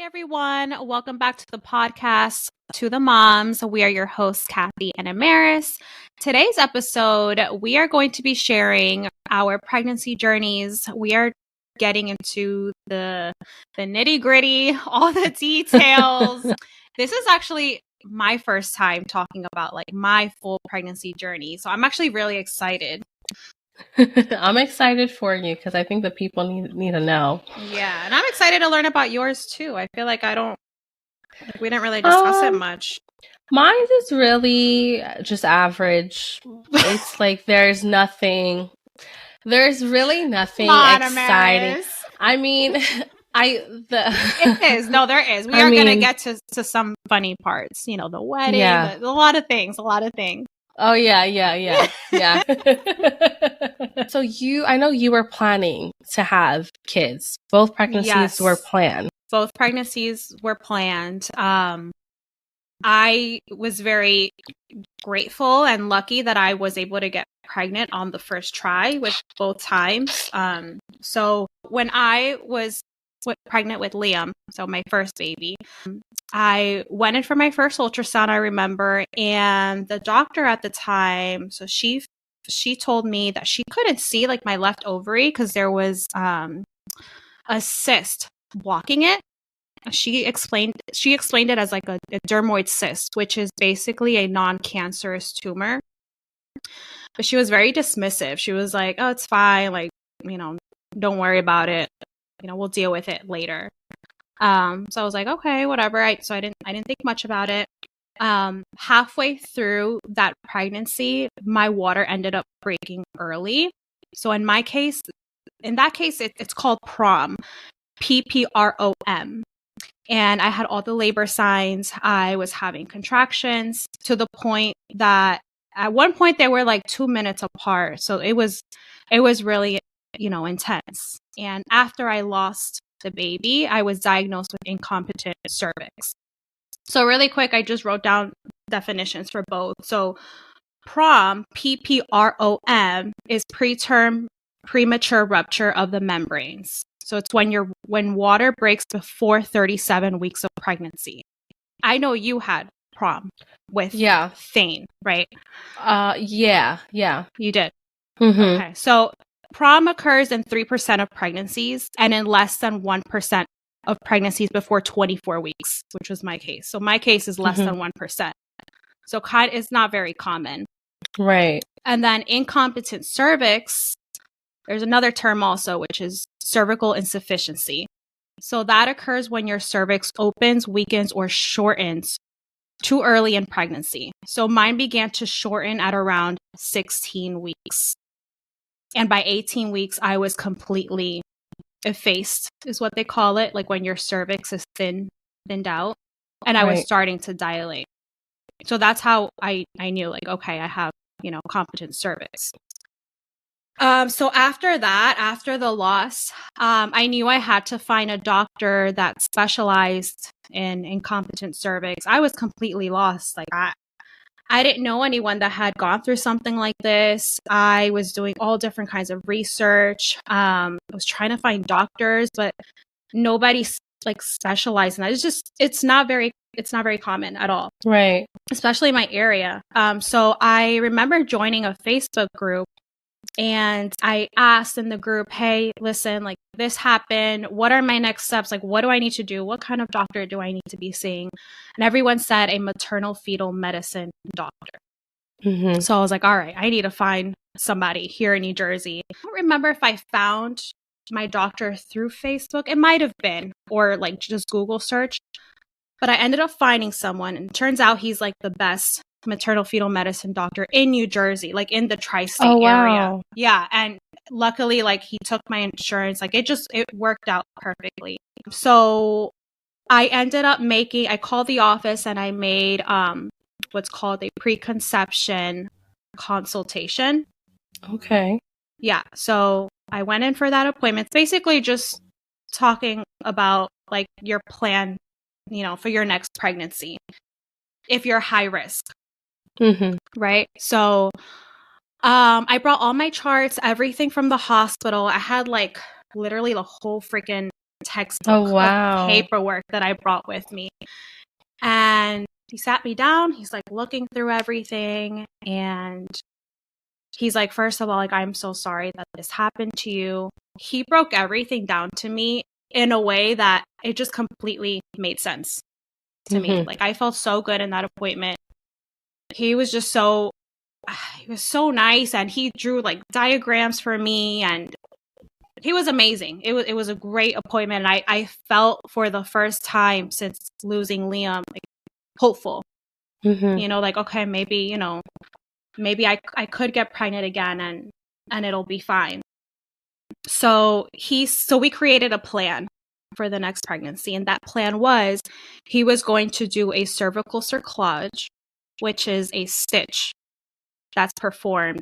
everyone. Welcome back to the podcast, To the Moms. We are your hosts, Kathy and Amaris. Today's episode, we are going to be sharing our pregnancy journeys. We are getting into the nitty gritty, all the details. This is actually my first time talking about like my full pregnancy journey. So I'm actually really excited. I'm excited for you because I think the people need to know. Yeah, and I'm excited to learn about yours too. I feel like we didn't really discuss it much. Mine is really just average. It's like there's really nothing exciting. Amaris. I mean, it is. No, there is. We are going to get to some funny parts. You know, the wedding, a lot of things. Oh, yeah. So I know you were planning to have kids. Both pregnancies were planned. Both pregnancies were planned. I was very grateful and lucky that I was able to get pregnant on the first try with both times. So when I was pregnant with Liam, so my first baby, I went in for my first ultrasound, I remember, and the doctor at the time, so she told me that she couldn't see like my left ovary because there was a cyst blocking it. She explained it as like a dermoid cyst, which is basically a non-cancerous tumor. But she was very dismissive. She was like, "Oh, it's fine. Like, you know, don't worry about it. You know, we'll deal with it later." So I was like, "Okay, whatever." So I didn't think much about it. Halfway through that pregnancy, my water ended up breaking early. So in that case, it's called PROM, PPROM. And I had all the labor signs. I was having contractions to the point that at one point they were like 2 minutes apart. So it was really, intense. And after I lost the baby, I was diagnosed with incompetent cervix. So really quick, I just wrote down definitions for both. So PROM, PPROM, is preterm premature rupture of the membranes. So it's when water breaks before 37 weeks of pregnancy. I know you had PROM with Thane, right? Yeah. You did? Mm-hmm. Okay. So PROM occurs in 3% of pregnancies and in less than 1% of pregnancies before 24 weeks, which was my case. So my case is less than 1%. So it's not very common. Right. And then incompetent cervix, there's another term also, which is cervical insufficiency. So that occurs when your cervix opens, weakens, or shortens too early in pregnancy. So mine began to shorten at around 16 weeks. And by 18 weeks, I was completely effaced, is what they call it, like when your cervix is thinned out. And I was starting to dilate. So that's how I knew, like, okay, I have, competent cervix. So after the loss, I knew I had to find a doctor that specialized in incompetent cervix. I was completely lost. Like I didn't know anyone that had gone through something like this. I was doing all different kinds of research. I was trying to find doctors, but nobody like specialized in that. It's not very common at all. Right. Especially in my area. So I remember joining a Facebook group. And I asked in the group, hey, listen, like this happened. What are my next steps? Like, what do I need to do? What kind of doctor do I need to be seeing? And everyone said a maternal fetal medicine doctor. Mm-hmm. So I was like, all right, I need to find somebody here in New Jersey. I don't remember if I found my doctor through Facebook. It might have been, or like just Google search. But I ended up finding someone, and it turns out he's like the best maternal fetal medicine doctor in New Jersey, like in the tri-state area. Yeah. And luckily, like he took my insurance, like it worked out perfectly. So I ended up I called the office and I made what's called a preconception consultation. Okay. Yeah. So I went in for that appointment. It's basically just talking about like your plan, for your next pregnancy, if you're high risk. Mm-hmm. Right. So I brought all my charts, everything from the hospital. I had like literally the whole freaking textbook of paperwork that I brought with me. And he sat me down. He's like looking through everything. And he's like, first of all, like, I'm so sorry that this happened to you. He broke everything down to me in a way that it just completely made sense to me. Like, I felt so good in that appointment. He was just so nice, and he drew like diagrams for me, and he was amazing. It was a great appointment. And I felt for the first time since losing Liam, like, hopeful. You know, like, okay, maybe, you know, maybe I could get pregnant again and it'll be fine. So we created a plan for the next pregnancy, and that plan was he was going to do a cervical cerclage, which is a stitch that's performed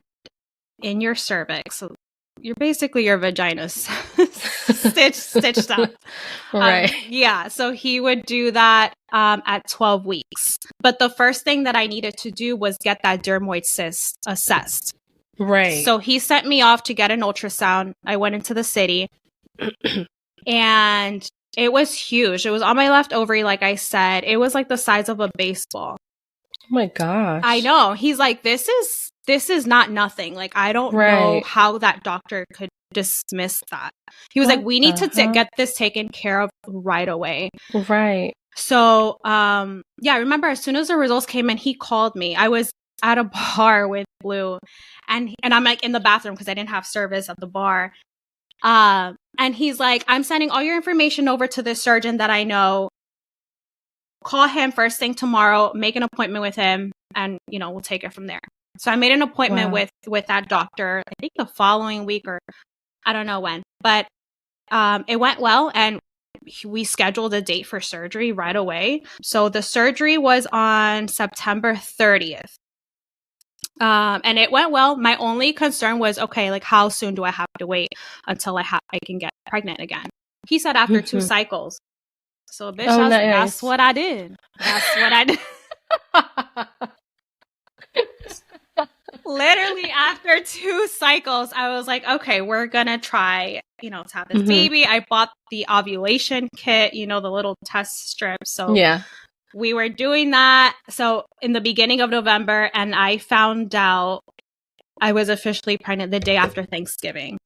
in your cervix. So you're basically your vagina stitched up. Right. Yeah. So he would do that at 12 weeks. But the first thing that I needed to do was get that dermoid cyst assessed. Right. So he sent me off to get an ultrasound. I went into the city and it was huge. It was on my left ovary, like I said. It was like the size of a baseball. Oh my gosh. I know. He's like, this is not nothing. Like, I don't know how that doctor could dismiss that. He was like, we need to get this taken care of right away. Right. So, yeah, I remember as soon as the results came in, he called me. I was at a bar with Blue, and I'm like in the bathroom because I didn't have service at the bar. And he's like, I'm sending all your information over to this surgeon that I know. Call him first thing tomorrow, make an appointment with him, and, you know, we'll take it from there. So I made an appointment with that doctor, I think the following week, or I don't know when, but it went well, and we scheduled a date for surgery right away. So the surgery was on September 30th. And it went well. My only concern was, okay, like, how soon do I have to wait until I can get pregnant again? He said after 2 cycles. So, bitch, that's what I did. That's what I did. Literally after 2 cycles, I was like, okay, we're going to try, you know, to have this baby. I bought the ovulation kit, you know, the little test strips. So we were doing that. So in the beginning of November, and I found out I was officially pregnant the day after Thanksgiving.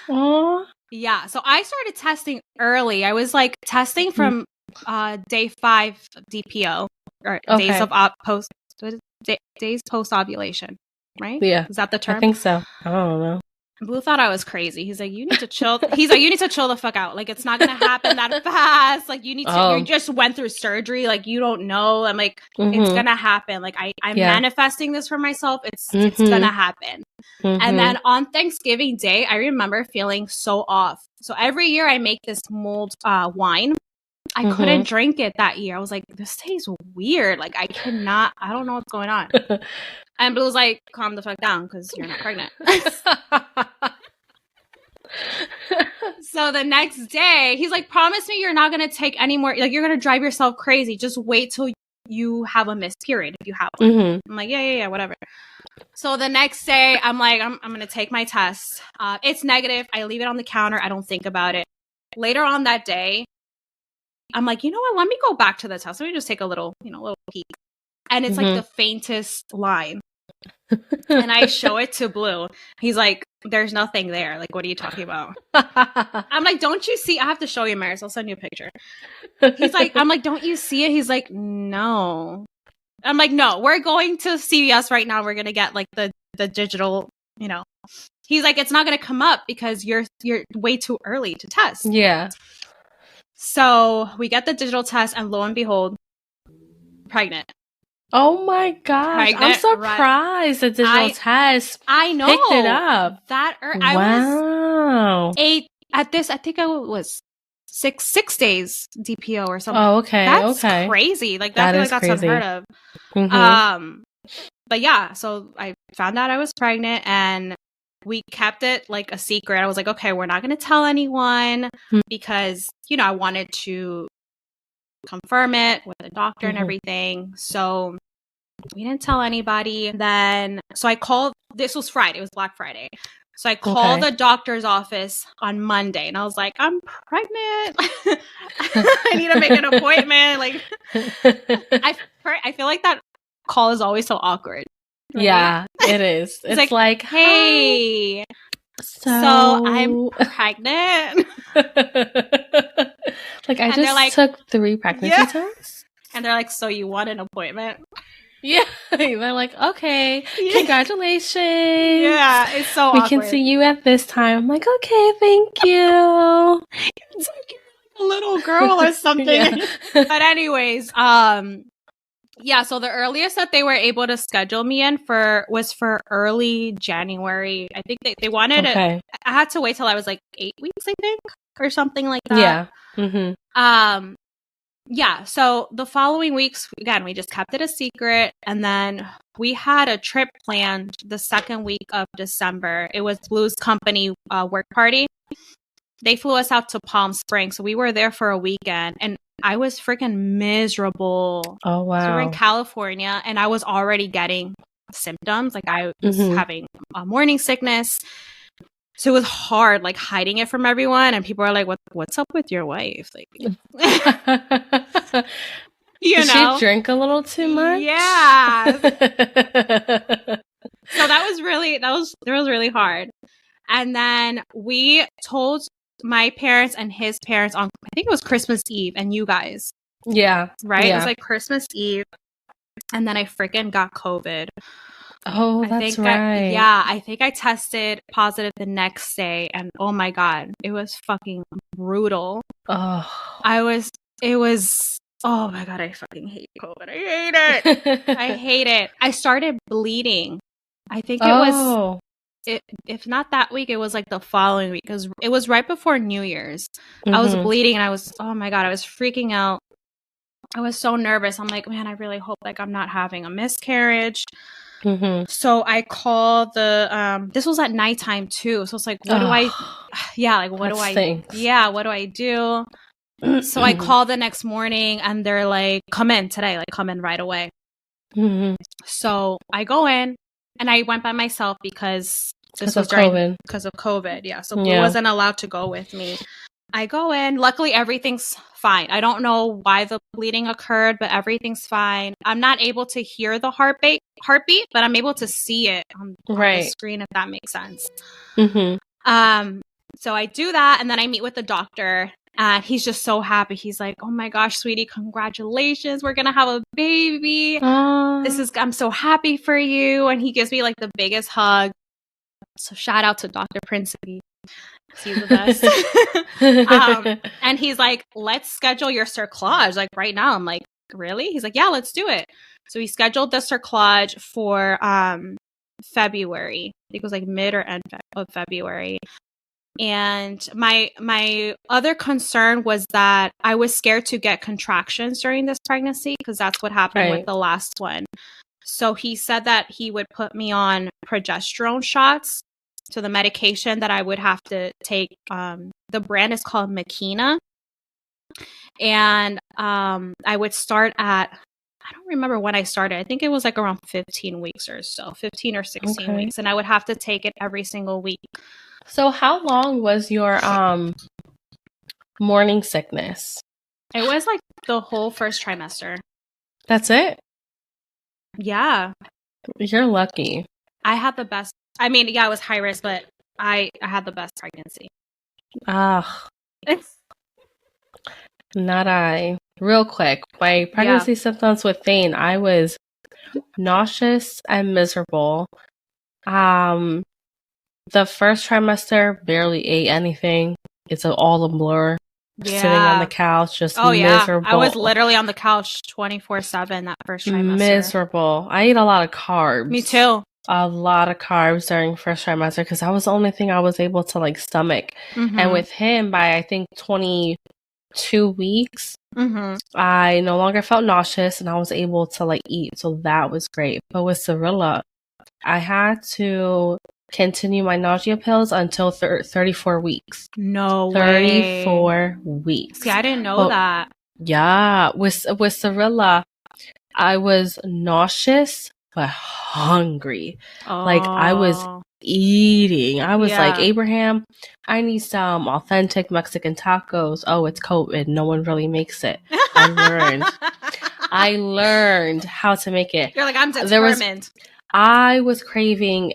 Oh. Yeah. So I started testing early. I was like testing from day 5 DPO, or days of days post ovulation, right? Yeah. Is that the term? I think so. I don't know. Blue thought I was crazy. He's like, you need to chill. He's like, you need to chill the fuck out. Like, it's not going to happen that fast. Like, you need to, you just went through surgery. Like, you don't know. I'm like, it's going to happen. Like, I'm manifesting this for myself. It's going to happen. And then on Thanksgiving Day, I remember feeling so off. So every year I make this mulled wine. I couldn't drink it that year. I was like, this tastes weird. Like, I don't know what's going on. And Blue's like, calm the fuck down because you're not pregnant. So the next day, he's like, promise me you're not going to take any more. Like, you're going to drive yourself crazy. Just wait till you have a missed period if you have one. I'm like, yeah, whatever. So the next day, I'm like, I'm going to take my test. It's negative. I leave it on the counter. I don't think about it. Later on that day, I'm like, you know what? Let me go back to the test. Let me just take a little peek. And it's like the faintest line. And I show it to Blue. He's like, there's nothing there. Like, what are you talking about? I'm like, don't you see? I have to show you, Maris. I'll send you a picture. He's like, I'm like, don't you see it? He's like, no. I'm like, no, we're going to CVS right now. We're going to get like the digital, you know. He's like, it's not going to come up because you're way too early to test. Yeah. So we get the digital test, and lo and behold, pregnant. Oh my gosh. I'm surprised the digital test I know. Picked it up. I think I was 6 days DPO or something. Oh, okay. That's crazy. Like, I feel like that's crazy. unheard of. But yeah, so I found out I was pregnant, and we kept it like a secret. I was like, okay, we're not going to tell anyone because, you know, I wanted to confirm it with the doctor and everything. So we didn't tell anybody. Then, so I called, this was Friday, it was Black Friday. So I called the doctor's office on Monday and I was like, I'm pregnant. I need to make an appointment. Like, I feel like that call is always so awkward. Right? Yeah, it is. It's like, hey, so I'm pregnant. Like, I just took 3 pregnancy tests. And they're like, so you want an appointment? Yeah. They're like, okay, congratulations. Yeah, it's so awkward. We can see you at this time. I'm like, okay, thank you. It's like you're like a little girl or something. But anyways, so the earliest that they were able to schedule me in was for early January. I think they wanted it. I had to wait till I was like 8 weeks, I think, or something like that. Yeah. Mm-hmm. So the following weeks, again, we just kept it a secret. And then we had a trip planned the second week of December. It was Blue's company work party. They flew us out to Palm Springs. So we were there for a weekend and I was freaking miserable. Oh, wow. So we were in California and I was already getting symptoms. Like I was having morning sickness. So it was hard, like hiding it from everyone. And people are like, what's up with your wife? Like, Did she drink a little too much? Yeah. So that was really hard. And then we told my parents and his parents on, I think it was Christmas Eve and you guys. Yeah. Right? Yeah. It was like Christmas Eve. And then I freaking got COVID. Oh, that's right. I think I tested positive the next day and oh my God, it was fucking brutal. Oh. Oh my God, I fucking hate COVID. I hate it. I hate it. I started bleeding. I think it was, if not that week, it was like the following week because it was right before New Year's. I was bleeding and I was freaking out. I was so nervous. I'm like, man, I really hope like I'm not having a miscarriage. So I called this was at nighttime too. So it's like, what do I do? So I called the next morning and they're like, come in today, like come in right away. So I go in and I went by myself because this was because of COVID. Yeah. So Blue wasn't allowed to go with me. I go in. Luckily, everything's fine. I don't know why the bleeding occurred, but everything's fine. I'm not able to hear the heartbeat, but I'm able to see it on the screen, if that makes sense. So I do that, and then I meet with the doctor, and he's just so happy. He's like, "Oh my gosh, sweetie, congratulations! We're gonna have a baby. I'm so happy for you." And he gives me like the biggest hug. So shout out to Dr. Principe. He's the best. And he's like, let's schedule your cerclage like right now. I'm like, really? He's like, yeah, let's do it. So he scheduled the cerclage for February. I think it was like mid or end of February. And my other concern was that I was scared to get contractions during this pregnancy because that's what happened with the last one. So he said that he would put me on progesterone shots. So the medication that I would have to take, the brand is called Makina. And I would start at, I don't remember when I started. I think it was like around 15 weeks or so, 15 or 16 weeks. And I would have to take it every single week. So how long was your morning sickness? It was like the whole first trimester. That's it? Yeah. You're lucky. I had the best. I mean, yeah, I was high risk, but I had the best pregnancy. Not I. Real quick, my pregnancy symptoms with Thane, I was nauseous and miserable. The first trimester, barely ate anything. It's all a blur. Sitting on the couch, just miserable. I was literally on the couch 24/7 that first trimester. Miserable. I ate a lot of carbs. Me too. A lot of carbs during first trimester because that was the only thing I was able to like stomach. And with him, by I think 22 weeks, I no longer felt nauseous and I was able to like eat. So that was great. But with Cirilla, I had to continue my nausea pills until 34 weeks. No way. 34 weeks. See, I didn't know that. Yeah. With Cirilla, I was nauseous but hungry. Like I was eating. I was like, Abraham, I need some authentic Mexican tacos. Oh, it's COVID. No one really makes it. I learned how to make it. You're like, I'm determined. I was craving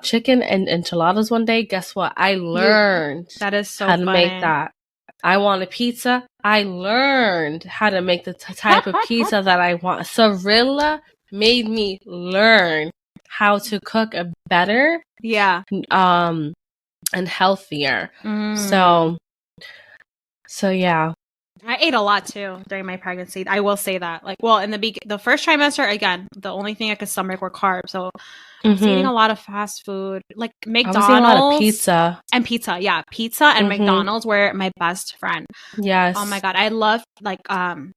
chicken and enchiladas one day. Guess what? I learned that is so how to make that. I wanted pizza. I learned how to make the type of pizza that I want. Cirilla made me learn how to cook a better, and healthier. So yeah. I ate a lot too during my pregnancy. I will say that. Like, well, in the first trimester, again, the only thing I could stomach were carbs. So I was eating a lot of fast food, like McDonald's. I was eating a lot of pizza. And pizza, yeah. Pizza and McDonald's were my best friend. Yes. Oh my God. I love like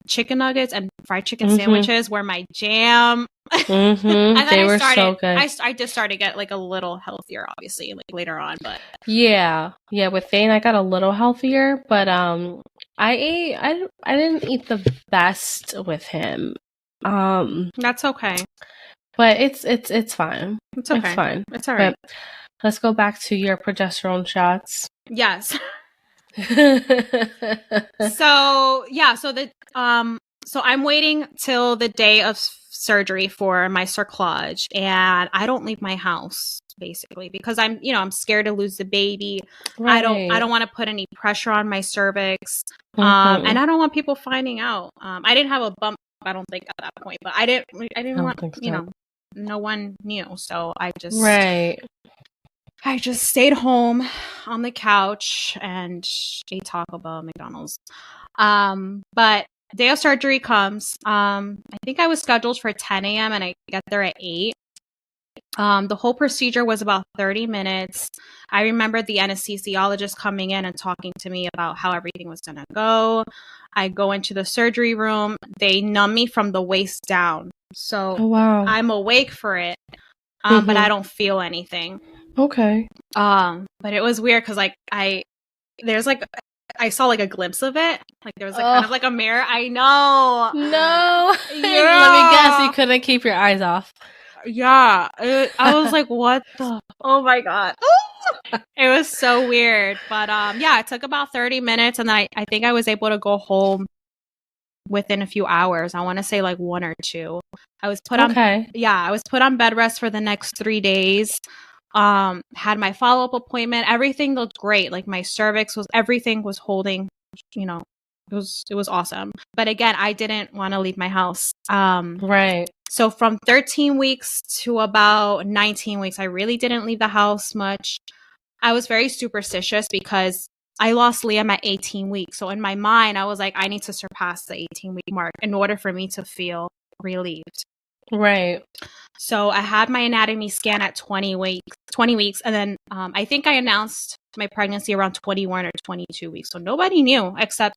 chicken nuggets and fried chicken sandwiches were my jam. And then they were so good. I just started to get like a little healthier, obviously, like later on. But yeah. With Thane, I got a little healthier, but I didn't eat the best with him. That's okay. But it's fine. It's okay. It's fine. It's all right. But let's go back to your progesterone shots. Yes. So I'm waiting till the day of surgery for my cerclage, and I don't leave my house basically because I'm scared to lose the baby. Right. I don't want to put any pressure on my cervix. And I don't want people finding out. I didn't have a bump, I don't think, at that point, but I didn't want, so. No one knew. So I just stayed home on the couch and ate Taco Bell, McDonald's. But day of surgery comes. I think I was scheduled for 10 a.m. and I got there at 8. The whole procedure was about 30 minutes. I remember the anesthesiologist coming in and talking to me about how everything was going to go. I go into the surgery room. They numb me from the waist down. So I'm awake for it, but I don't feel anything. Okay. But it was weird because I saw like a glimpse of it. Like there was like kind of like a mirror. I know. No. Yeah. Let me guess, you couldn't keep your eyes off. Yeah. I was like, what the? Oh my God. It was so weird. But it took about 30 minutes and then I think I was able to go home within a few hours. I want to say like 1 or 2. I was put on bed rest for the next 3 days. Had my follow-up appointment. Everything looked great. Like my cervix everything was holding, it was awesome. But again, I didn't want to leave my house. Right. So from 13 weeks to about 19 weeks, I really didn't leave the house much. I was very superstitious because I lost Liam at 18 weeks. So in my mind, I was like, I need to surpass the 18-week mark in order for me to feel relieved. Right. So I had my anatomy scan at 20 weeks. And then I think I announced my pregnancy around 21 or 22 weeks. So nobody knew except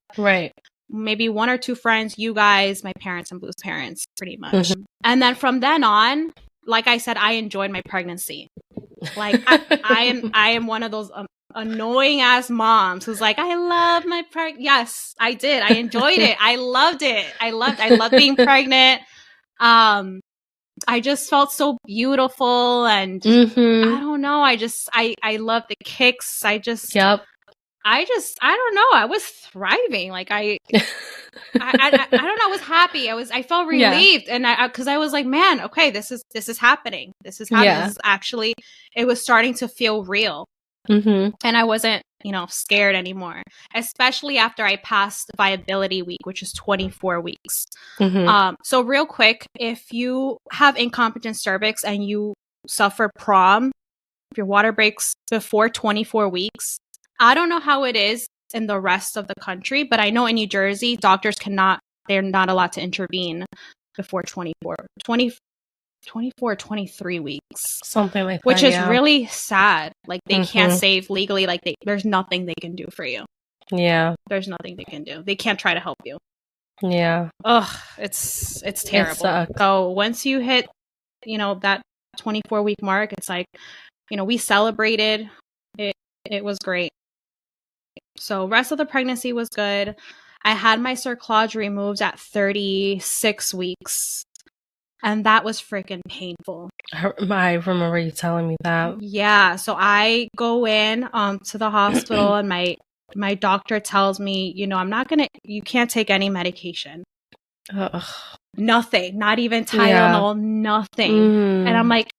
maybe 1 or 2 friends, you guys, my parents, and Blue's parents, pretty much. And then from then on, like I said, I enjoyed my pregnancy. Like I am one of those annoying ass moms who's like, I love my Yes, I did. I enjoyed it. I loved it. I loved being pregnant. I just felt so beautiful and I don't know. I love the kicks. I don't know. I was thriving. Like I don't know. I was happy. I felt relieved. And cause I was like, man, okay, this is happening. This is happening. Yeah. This is actually, it was starting to feel real. And I wasn't, scared anymore, especially after I passed viability week, which is 24 weeks. So real quick, if you have incompetent cervix and you suffer PPROM, if your water breaks before 24 weeks, I don't know how it is in the rest of the country, but I know in New Jersey, doctors they're not allowed to intervene before 23 weeks. Something like that. Which is really sad. Like they can't save legally. Like there's nothing they can do for you. Yeah. There's nothing they can do. They can't try to help you. Yeah. Ugh, it's terrible. So once you hit, that 24-week mark, it's like, we celebrated. It was great. So rest of the pregnancy was good. I had my cerclage removed at 36 weeks. And that was freaking painful. I remember you telling me that. Yeah. So I go in to the hospital and my doctor tells me, you can't take any medication. Ugh. Nothing. Not even Tylenol, nothing. And I'm like,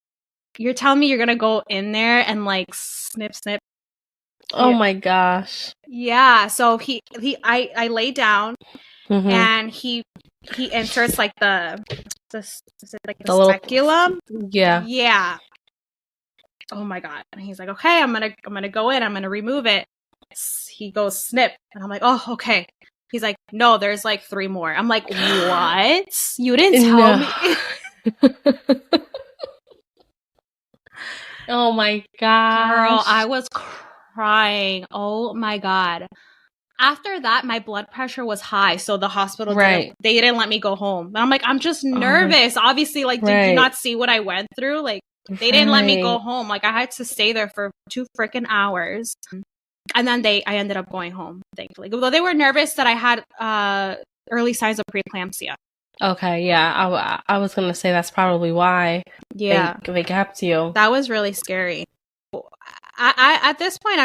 you're telling me you're going to go in there and like snip, snip. Oh my gosh. Yeah. So I lay down and he inserts like is it like the speculum? Yeah. Yeah. Oh my God. And he's like, okay, I'm gonna go in, I'm gonna remove it. He goes snip. And I'm like, oh, okay. He's like, no, there's like 3 more. I'm like, what? You didn't tell me. Oh my gosh. Girl, I was crying. Oh my God. After that, my blood pressure was high. So the hospital, they didn't let me go home. And I'm like, I'm just nervous. Obviously, like, did you not see what I went through? Like, they didn't let me go home. Like, I had to stay there for 2 freaking hours. And then I ended up going home, thankfully. Though they were nervous that I had early signs of preeclampsia. Okay, yeah. I was going to say that's probably why they kept you. That was really scary. I at this point,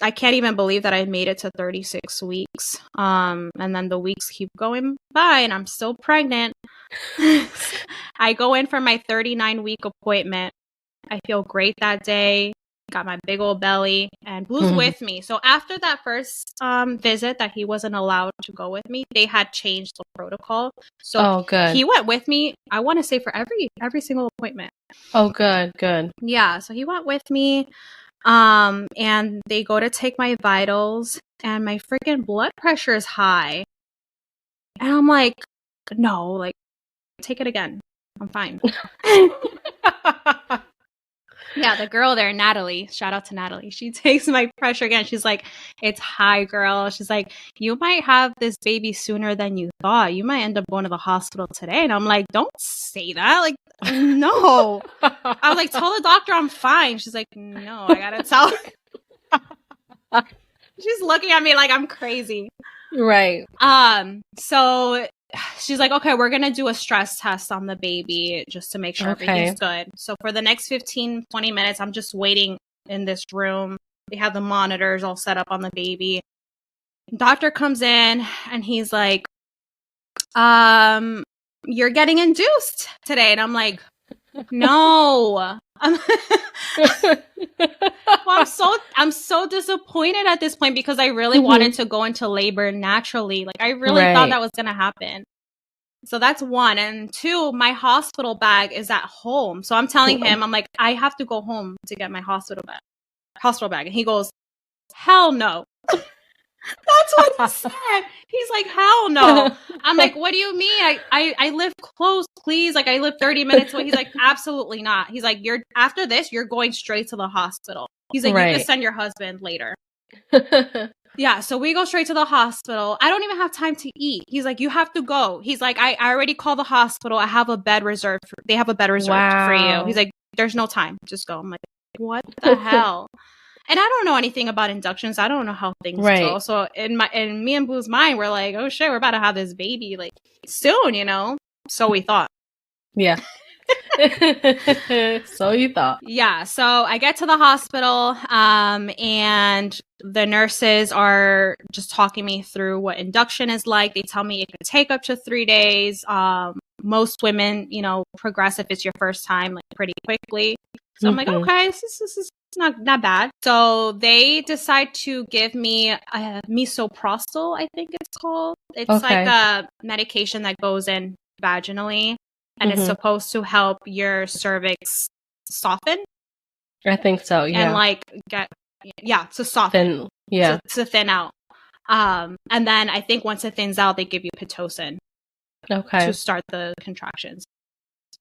I can't even believe that I made it to 36 weeks. And then the weeks keep going by and I'm still pregnant. I go in for my 39-week appointment. I feel great that day. Got my big old belly and Blue's with me. So after that first visit that he wasn't allowed to go with me, they had changed the protocol. So he went with me, I want to say for every single appointment. Oh, good. Yeah, so he went with me. And they go to take my vitals and my freaking blood pressure is high. And I'm like, no, like, take it again. I'm fine. Yeah, the girl there, Natalie, shout out to Natalie. She takes my pressure again. She's like, it's high, girl. She's like, you might have this baby sooner than you thought. You might end up going to the hospital today. And I'm like, don't say that. Like, no. I was like, tell the doctor I'm fine. She's like, no, I gotta tell her. She's looking at me like I'm crazy. Right. So she's like, okay, we're gonna do a stress test on the baby just to make sure everything's good. So for the next 15, 20 minutes, I'm just waiting in this room. They have the monitors all set up on the baby. Doctor comes in and he's like, you're getting induced today. And I'm like, no. Well, I'm so disappointed at this point because I really wanted to go into labor naturally. Like I really thought that was going to happen. So that's 1. And 2, my hospital bag is at home. So I'm telling him, I'm like, I have to go home to get my hospital bag. And he goes, hell no. That's what he said. He's like, hell no. I'm like, what do you mean? I live close, please. Like I live 30 minutes away. He's like, absolutely not. He's like, after this, you're going straight to the hospital. He's like, you can send your husband later. Yeah, so we go straight to the hospital. I don't even have time to eat. He's like, you have to go. He's like, I already called the hospital. I have a bed reserved. They have a bed reserved for you. He's like, there's no time. Just go. I'm like, what the hell? And I don't know anything about inductions. I don't know how things go. So in me and Blue's mind, we're like, oh shit, we're about to have this baby like soon, you know? So we thought. Yeah. So you thought. Yeah. So I get to the hospital, and the nurses are just talking me through what induction is like. They tell me it could take up to 3 days. Most women, progress if it's your first time, like pretty quickly. So I'm like, okay, this is not bad. So they decide to give me misoprostol, I think it's called. It's like a medication that goes in vaginally. And it's supposed to help your cervix soften. I think so, yeah. And to soften. To thin out. And then I think once it thins out, they give you Pitocin. To start the contractions.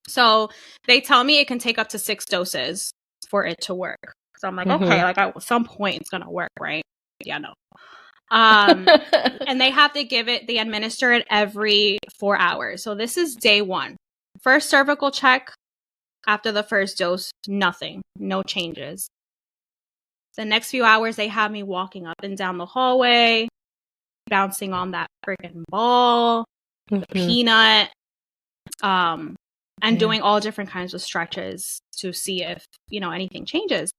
So they tell me it can take up to 6 doses for it to work. So I'm like, okay, like at some point it's going to work, right? Yeah, no. And they have to they administer it every 4 hours. So this is day 1. First cervical check, after the first dose, nothing, no changes. The next few hours, they have me walking up and down the hallway, bouncing on that freaking ball, the peanut. and doing all different kinds of stretches to see if, anything changes.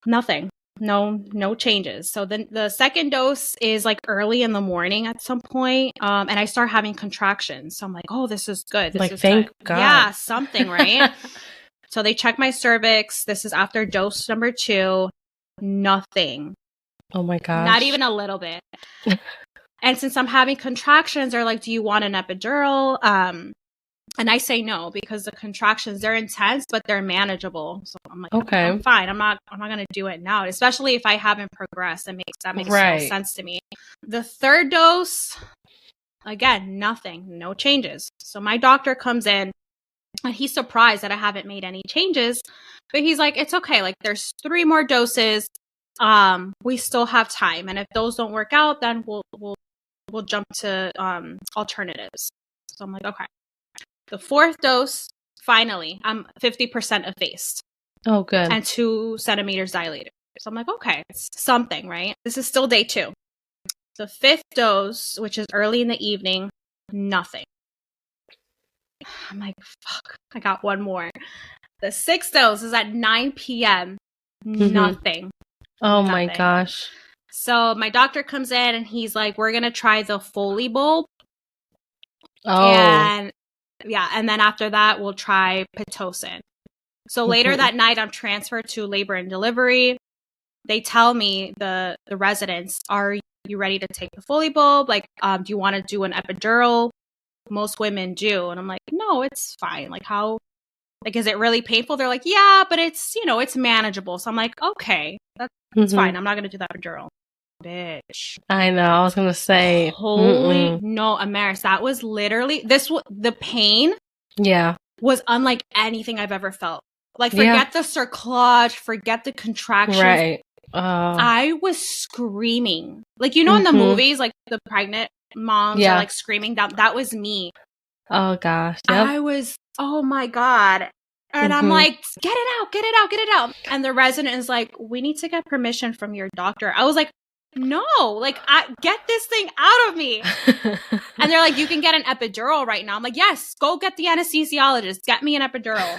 Nothing. No changes. So then the second dose is like early in the morning at some point. And I start having contractions. So I'm like, oh, this is good. This is thank good. God. Yeah, something, right? So they check my cervix. This is after dose number 2. Nothing. Oh my gosh. Not even a little bit. And since I'm having contractions, they're like, do you want an epidural? And I say no, because the contractions, they're intense, but they're manageable. So I'm like, okay, I'm fine. I'm not going to do it now, especially if I haven't progressed. That makes no sense to me. The third dose, again, nothing, no changes. So my doctor comes in and he's surprised that I haven't made any changes, but he's like, it's okay. Like, there's 3 more doses. We still have time. And if those don't work out, then we'll jump to alternatives. So I'm like, okay. The 4th dose, finally, I'm 50% effaced. Oh, good. And 2 centimeters dilated. So I'm like, okay, it's something, right? This is still day 2. The 5th dose, which is early in the evening, nothing. I'm like, fuck, I got 1 more. The 6th dose is at 9 p.m. Nothing. Oh my gosh. So my doctor comes in and he's like, we're going to try the Foley bulb. Oh. And then after that, we'll try Pitocin. So later that night, I'm transferred to labor and delivery. They tell me, the residents, are you ready to take the Foley bulb? Like, do you want to do an epidural? Most women do. And I'm like, no, it's fine. Like, how, like, is it really painful? They're like, yeah, but it's, it's manageable. So I'm like, okay, that's fine. I'm not going to do that epidural. Bitch. I know. I was going to say. Holy no, Amaris. That was literally, the pain. Yeah. Was unlike anything I've ever felt. Like, forget the cerclage, forget the contractions. Right. I was screaming. Like, in the movies, like the pregnant moms are like screaming down. That was me. Oh gosh. Yep. I was, oh my God. And I'm like, get it out, get it out, get it out. And the resident is like, we need to get permission from your doctor. I was like, no, like, get this thing out of me. And they're like, you can get an epidural right now. I'm like, yes, go get the anesthesiologist. Get me an epidural.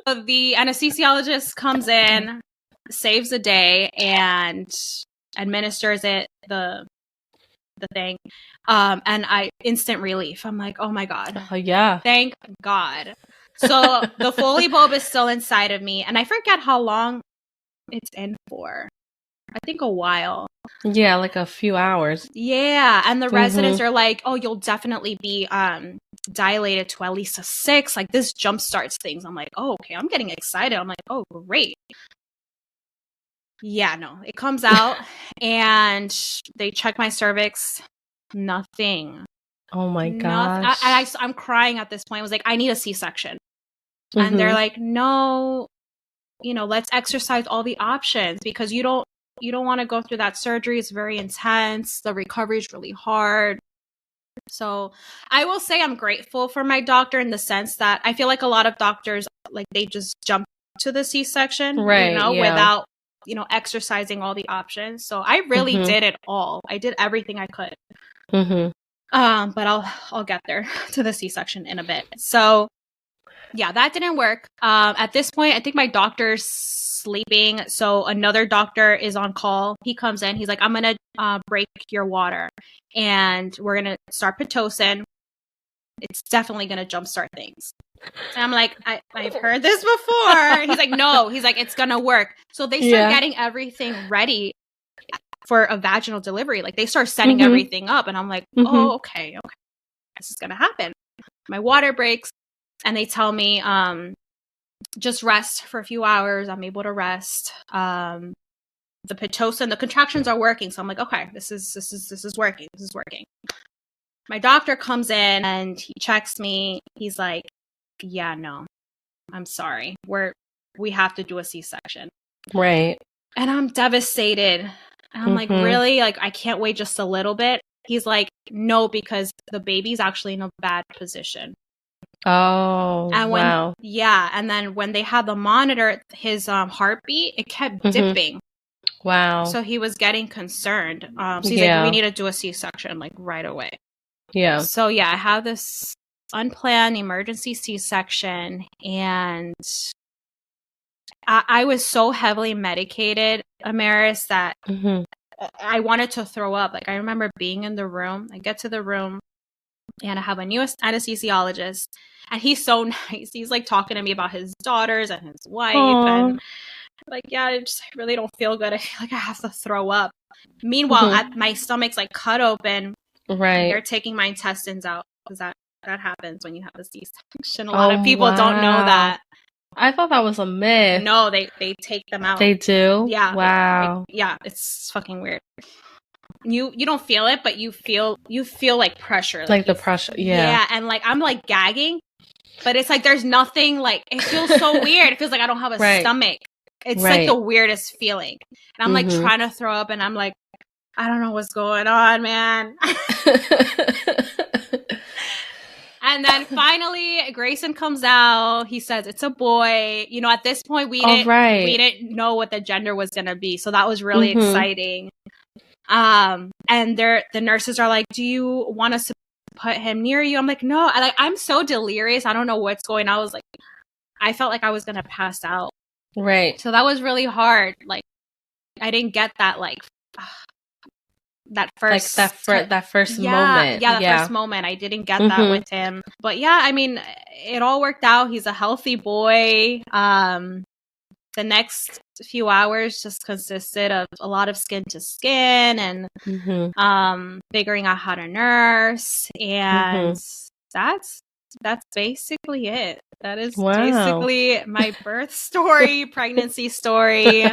So the anesthesiologist comes in, saves the day, and administers the thing. And instant relief. I'm like, oh my God. Oh yeah. Thank God. So the Foley bulb is still inside of me. And I forget how long it's in for. I think a while. Yeah, like a few hours. Yeah. And the residents are like, oh, you'll definitely be dilated to at least a 6. Like, this jump starts things. I'm like, oh, okay. I'm getting excited. I'm like, oh, great. Yeah, no. It comes out and they check my cervix. Nothing. Oh my gosh. I'm crying at this point. I was like, I need a C-section. And they're like, no, let's exercise all the options, because you don't want to go through that surgery. It's very intense. The recovery is really hard. So I will say I'm grateful for my doctor, in the sense that I feel like a lot of doctors, like, they just jump to the C-section, without, exercising all the options. So I really did it all. I did everything I could. But I'll get there to the C-section in a bit. So yeah, that didn't work. At this point, I think my doctor's sleeping. So another doctor is on call. He comes in. He's like, I'm going to break your water, and we're going to start Pitocin. It's definitely going to jumpstart things. And I'm like, I've heard this before. He's like, no. He's like, it's going to work. So they start getting everything ready for a vaginal delivery. Like, they start setting everything up. And I'm like, oh, okay. This is going to happen. My water breaks. And they tell me, just rest for a few hours. I'm able to rest. The Pitocin, the contractions are working. So I'm like, okay, this is working. This is working. My doctor comes in and he checks me. He's like, yeah, no, I'm sorry. We have to do a C-section. Right. And I'm devastated. And I'm like, really? Like, I can't wait just a little bit. He's like, no, because the baby's actually in a bad position. Oh, and wow. Yeah. And then when they had the monitor, his heartbeat, it kept dipping. Wow. So he was getting concerned. So he's like, we need to do a C-section, like, right away. Yeah. So yeah, I have this unplanned emergency C-section, and I was so heavily medicated, Amaris, that I wanted to throw up. Like, I remember being in the room. I get to the room, and I have a new anesthesiologist, and he's so nice. He's like talking to me about his daughters and his wife. Aww. And like, yeah, I really don't feel good. I feel like I have to throw up. Meanwhile, my stomach's like cut open. Right. They're taking my intestines out, because that happens when you have a C-section. A lot of people don't know that. I thought that was a myth. No, they take them out. They do? Yeah. Wow. Yeah, it's fucking weird. You don't feel it, but you feel like pressure. Like the pressure, yeah. Yeah, and like I'm like gagging, but it's like there's nothing, like it feels so weird. It feels like I don't have a stomach. It's like the weirdest feeling. And I'm like trying to throw up, and I'm like, I don't know what's going on, man. And then finally, Grayson comes out. He says it's a boy. You know, at this point, we didn't know what the gender was going to be. So that was really exciting. And the nurses are like, do you want us to put him near you? I'm like, no. I'm so delirious. I don't know what's going on. I was like, I felt like I was going to pass out. Right. So that was really hard. Like, I didn't get that, like, that first moment. Yeah, that first moment. I didn't get that with him. But yeah, I mean, it all worked out. He's a healthy boy. The next few hours just consisted of a lot of skin to skin and figuring out how to nurse, and that's basically it. That is basically my birth story, pregnancy story.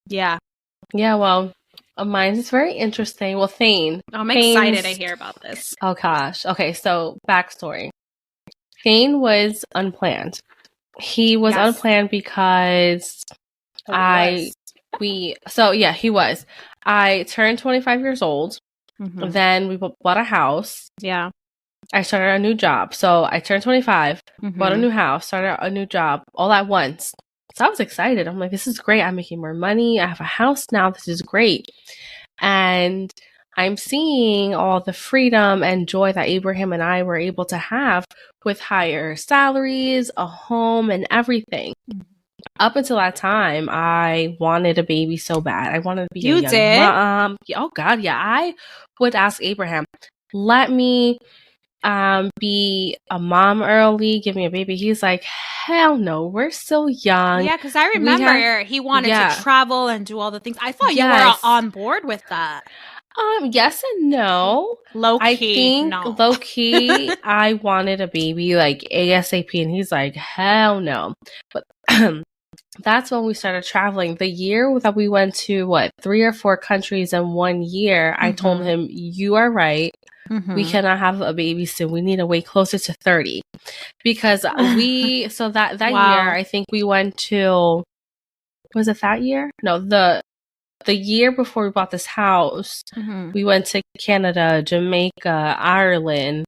Yeah. Yeah, well, mine is very interesting. Well, Thane. I'm excited to hear about this. Oh, gosh. Okay, so backstory. Thane was unplanned. He was unplanned because he was. I turned 25 years old. Then we bought a house. Yeah. I started a new job. So I turned 25, bought a new house, started a new job all at once. So I was excited. I'm like, this is great. I'm making more money. I have a house now. This is great. And I'm seeing all the freedom and joy that Abraham and I were able to have with higher salaries, a home, and everything. Up until that time, I wanted a baby so bad. I wanted to be a young mom. Oh, God, yeah. I would ask Abraham, let me be a mom early, give me a baby. He's like, hell no, we're still young. Yeah, because I remember he wanted to travel and do all the things. I thought you were on board with that. Yes and no. Low key, low key, I wanted a baby like ASAP, and he's like, hell no. But that's when we started traveling. The year that we went to 3 or 4 countries in 1 year, I told him, you are right. We cannot have a baby soon. We need to wait closer to 30. Because that year, I think we went to, was it that year? No, the year before we bought this house, we went to Canada, Jamaica, Ireland,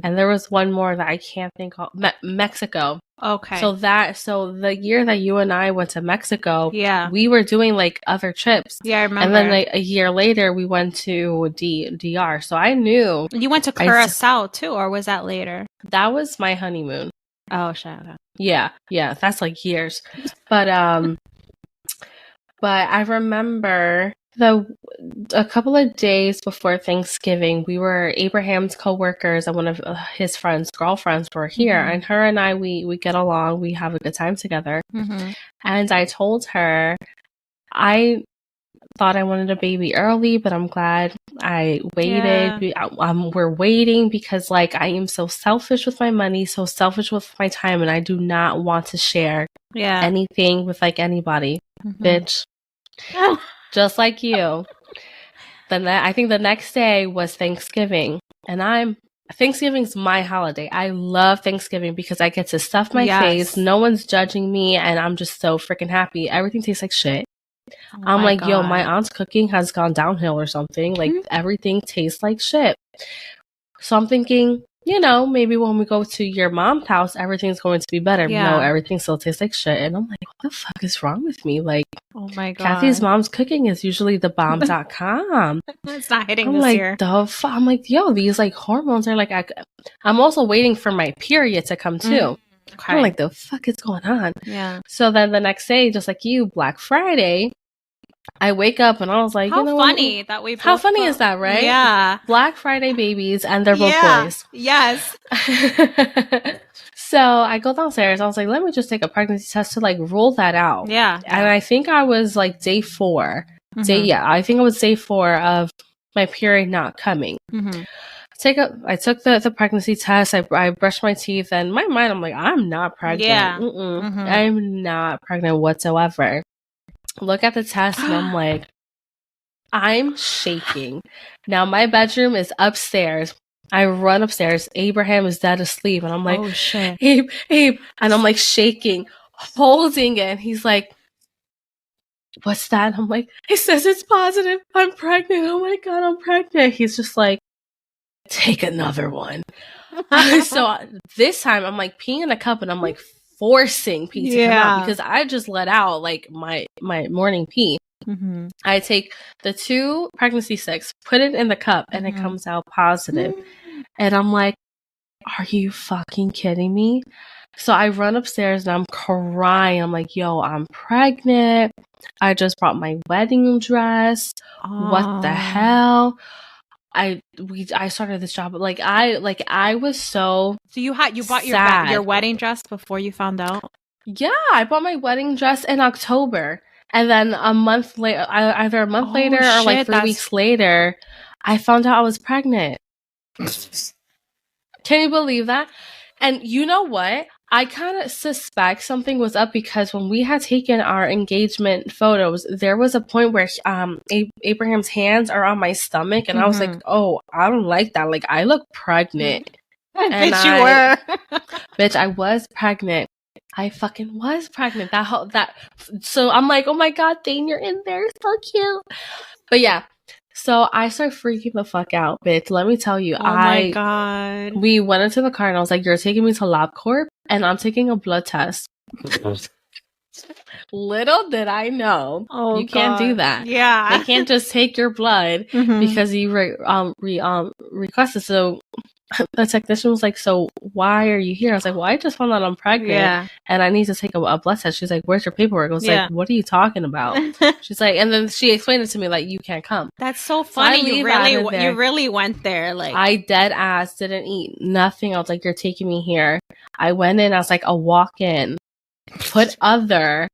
and there was one more that I can't think of, Mexico. Okay. So the year that you and I went to Mexico, we were doing like other trips. Yeah, I remember. And then like a year later, we went to DR. So I knew. You went to Curacao too, or was that later? That was my honeymoon. Oh, shit. Okay. Yeah, that's like years. But I remember a couple of days before Thanksgiving, we were Abraham's coworkers and one of his girlfriends were here, and her and I, we get along, we have a good time together. And I told her, I thought I wanted a baby early, but I'm glad I waited. Yeah. We're waiting because like I am so selfish with my money, so selfish with my time, and I do not want to share anything with like anybody. Bitch. Just like you. I think the next day was Thanksgiving, and Thanksgiving's my holiday. I love Thanksgiving because I get to stuff my face. No one's judging me, and I'm just so freaking happy. Everything tastes like shit. I'm like, yo, my aunt's cooking has gone downhill or something. Like everything tastes like shit. So I'm thinking, maybe when we go to your mom's house, everything's going to be better. Yeah. No, everything still tastes like shit. And I'm like, what the fuck is wrong with me? Like, oh my God. Kathy's mom's cooking is usually the bomb.com. It's not hitting I'm this like, year. I'm like, yo, these like hormones are like, I'm also waiting for my period to come too. Okay. I'm like, the fuck is going on? Yeah. So then the next day, just like you, Black Friday, I wake up and I was like, how funny that we. How funny is that, right? Yeah. Black Friday babies, and they're both boys. Yes. So I go downstairs. I was like, let me just take a pregnancy test to like rule that out. Yeah. And I think I was like day 4. I think it was day 4 of my period not coming. I took the pregnancy test. I brushed my teeth, and in my mind, I'm like, I'm not pregnant. Yeah. I'm not pregnant whatsoever. Look at the test, and I'm like, I'm shaking. Now my bedroom is upstairs. I run upstairs. Abraham is dead asleep, and I'm like, oh shit, Abe, and I'm like shaking, holding it. And he's like, what's that? I'm like, it says it's positive. I'm pregnant. Oh my God, I'm pregnant. He's just like, take another one. So this time I'm like peeing in a cup, and I'm like forcing pee to come out because I just let out like my morning pee. I take the 2 pregnancy sticks, put it in the cup, and it comes out positive. And I'm like, are you fucking kidding me? So I run upstairs and I'm crying. I'm like, yo, I'm pregnant. I just brought my wedding dress. What the hell? I started this job I was so you bought your wedding dress before you found out? Yeah, I bought my wedding dress in October, and then a month later, either a month later or like 3 weeks later, I found out I was pregnant. Can you believe that? And you know what? I kind of suspect something was up because when we had taken our engagement photos, there was a point where Abraham's hands are on my stomach, and I was like, oh, I don't like that. Like, I look pregnant. And bitch, you were. Bitch, I was pregnant. I fucking was pregnant. So I'm like, oh my God, Dane, you're in there. So cute. But yeah. So I started freaking the fuck out, bitch. Let me tell you. Oh my God. We went into the car and I was like, you're taking me to LabCorp and I'm taking a blood test. Little did I know, you can't do that. Yeah. They can't just take your blood because you requested. So the technician was like, so why are you here? I was like, well, I just found out I'm pregnant and I need to take a blood test. She's like, where's your paperwork? I was like, what are you talking about? She's like, and then she explained it to me like, you can't come. That's so funny. So you really went there. Like, I dead ass didn't eat nothing. I was like, you're taking me here. I went in. I was like, a walk in, put other.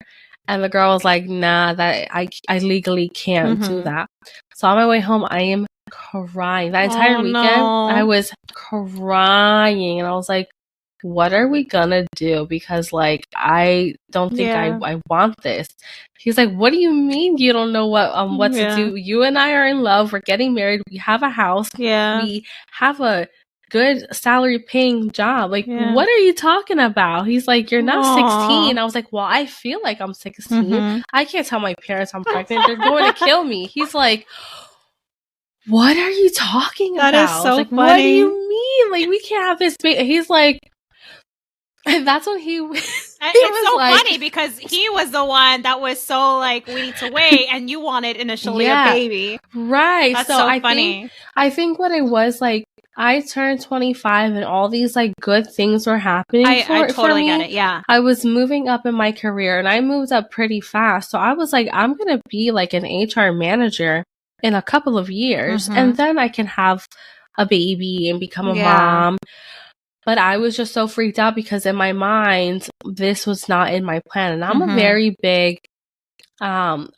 And the girl was like, nah, that I legally can't do that. So on my way home, I am crying. That entire weekend, I was crying. And I was like, what are we gonna do? Because, like, I don't think I want this. He's like, what do you mean you don't know what to do? You and I are in love. We're getting married. We have a house. Yeah. We have a good salary paying job. Like, what are you talking about? He's like, you're not 16. I was like, well, I feel like I'm 16. I can't tell my parents I'm pregnant. They're going to kill me. He's like, what are you talking about? That is so like, funny. What do you mean? Like, we can't have this baby. He's like, and that's when he was it's so like, funny because he was the one that was so like, we need to wait, and you wanted initially a baby. Right. That's so funny. I think what it was, like, I turned 25 and all these like good things were happening I totally for me. Get it. Yeah. I was moving up in my career and I moved up pretty fast. So I was like, I'm going to be like an HR manager in a couple of years and then I can have a baby and become a mom. But I was just so freaked out because in my mind, this was not in my plan. And I'm a very big, I'm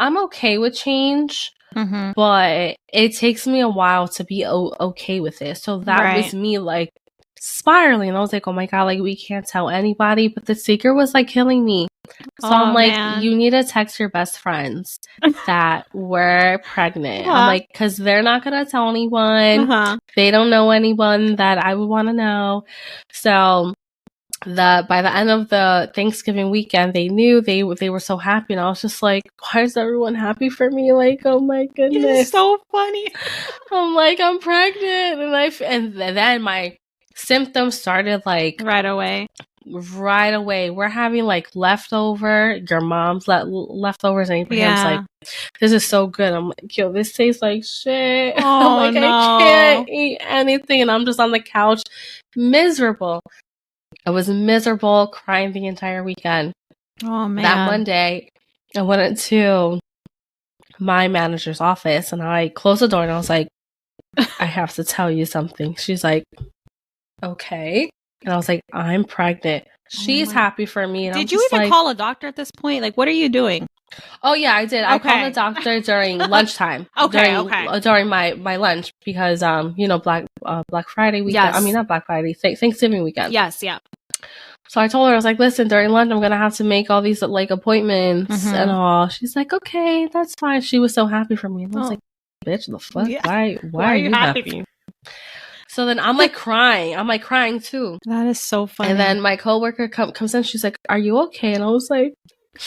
okay with change, but it takes me a while to be okay with it. So that was me like spiraling. And I was like, oh my God, like we can't tell anybody. But the secret was like killing me. So I'm like, you need to text your best friends that we're pregnant. I'm like, because they're not going to tell anyone. They don't know anyone that I would want to know. So by the end of the Thanksgiving weekend, they knew they were so happy. And I was just like, why is everyone happy for me? Like, oh my goodness. It's so funny. I'm like, I'm pregnant. And then my symptoms started like right away. We're having like your mom's leftovers, and Abraham's like, this is so good. I'm like, yo, this tastes like shit. I'm like, no. I can't eat anything, and I'm just on the couch, miserable. I was miserable, crying the entire weekend. Oh man. That Monday, I went into my manager's office, and I closed the door, and I was like, I have to tell you something. She's like, okay. And I was like, I'm pregnant. She's happy for me. And did you even call a doctor at this point? Like, what are you doing? Oh, yeah, I did. Okay. I called the doctor during lunchtime. During my lunch because, Black Friday weekend. Yes. I mean, not Black Friday, Thanksgiving weekend. Yes, yeah. So I told her, I was like, listen, during lunch, I'm going to have to make all these, like, appointments and all. She's like, okay, that's fine. She was so happy for me. And I was like, bitch, the fuck? Yeah. Why are you happy? So then I'm like crying. I'm like crying too. That is so funny. And then my coworker comes in. She's like, "Are you okay?" And I was like,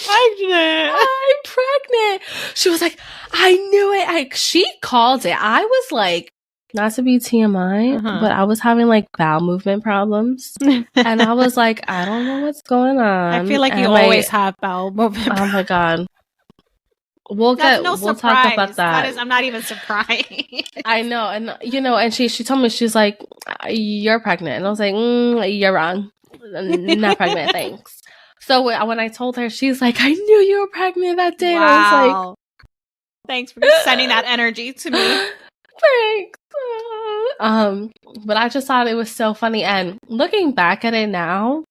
I'm pregnant. She was like, I knew it. She called it. I was like, not to be TMI, but I was having like bowel movement problems. And I was like, I don't know what's going on. I feel like you always have bowel movement problems. Oh my God. We'll talk about that. I'm not even surprised. I know. And, and she told me, she's like, you're pregnant. And I was like, you're wrong. Not pregnant, thanks. So when I told her, she's like, I knew you were pregnant that day. Wow. And I was like, thanks for sending that energy to me. Thanks. But I just thought it was so funny. And looking back at it now,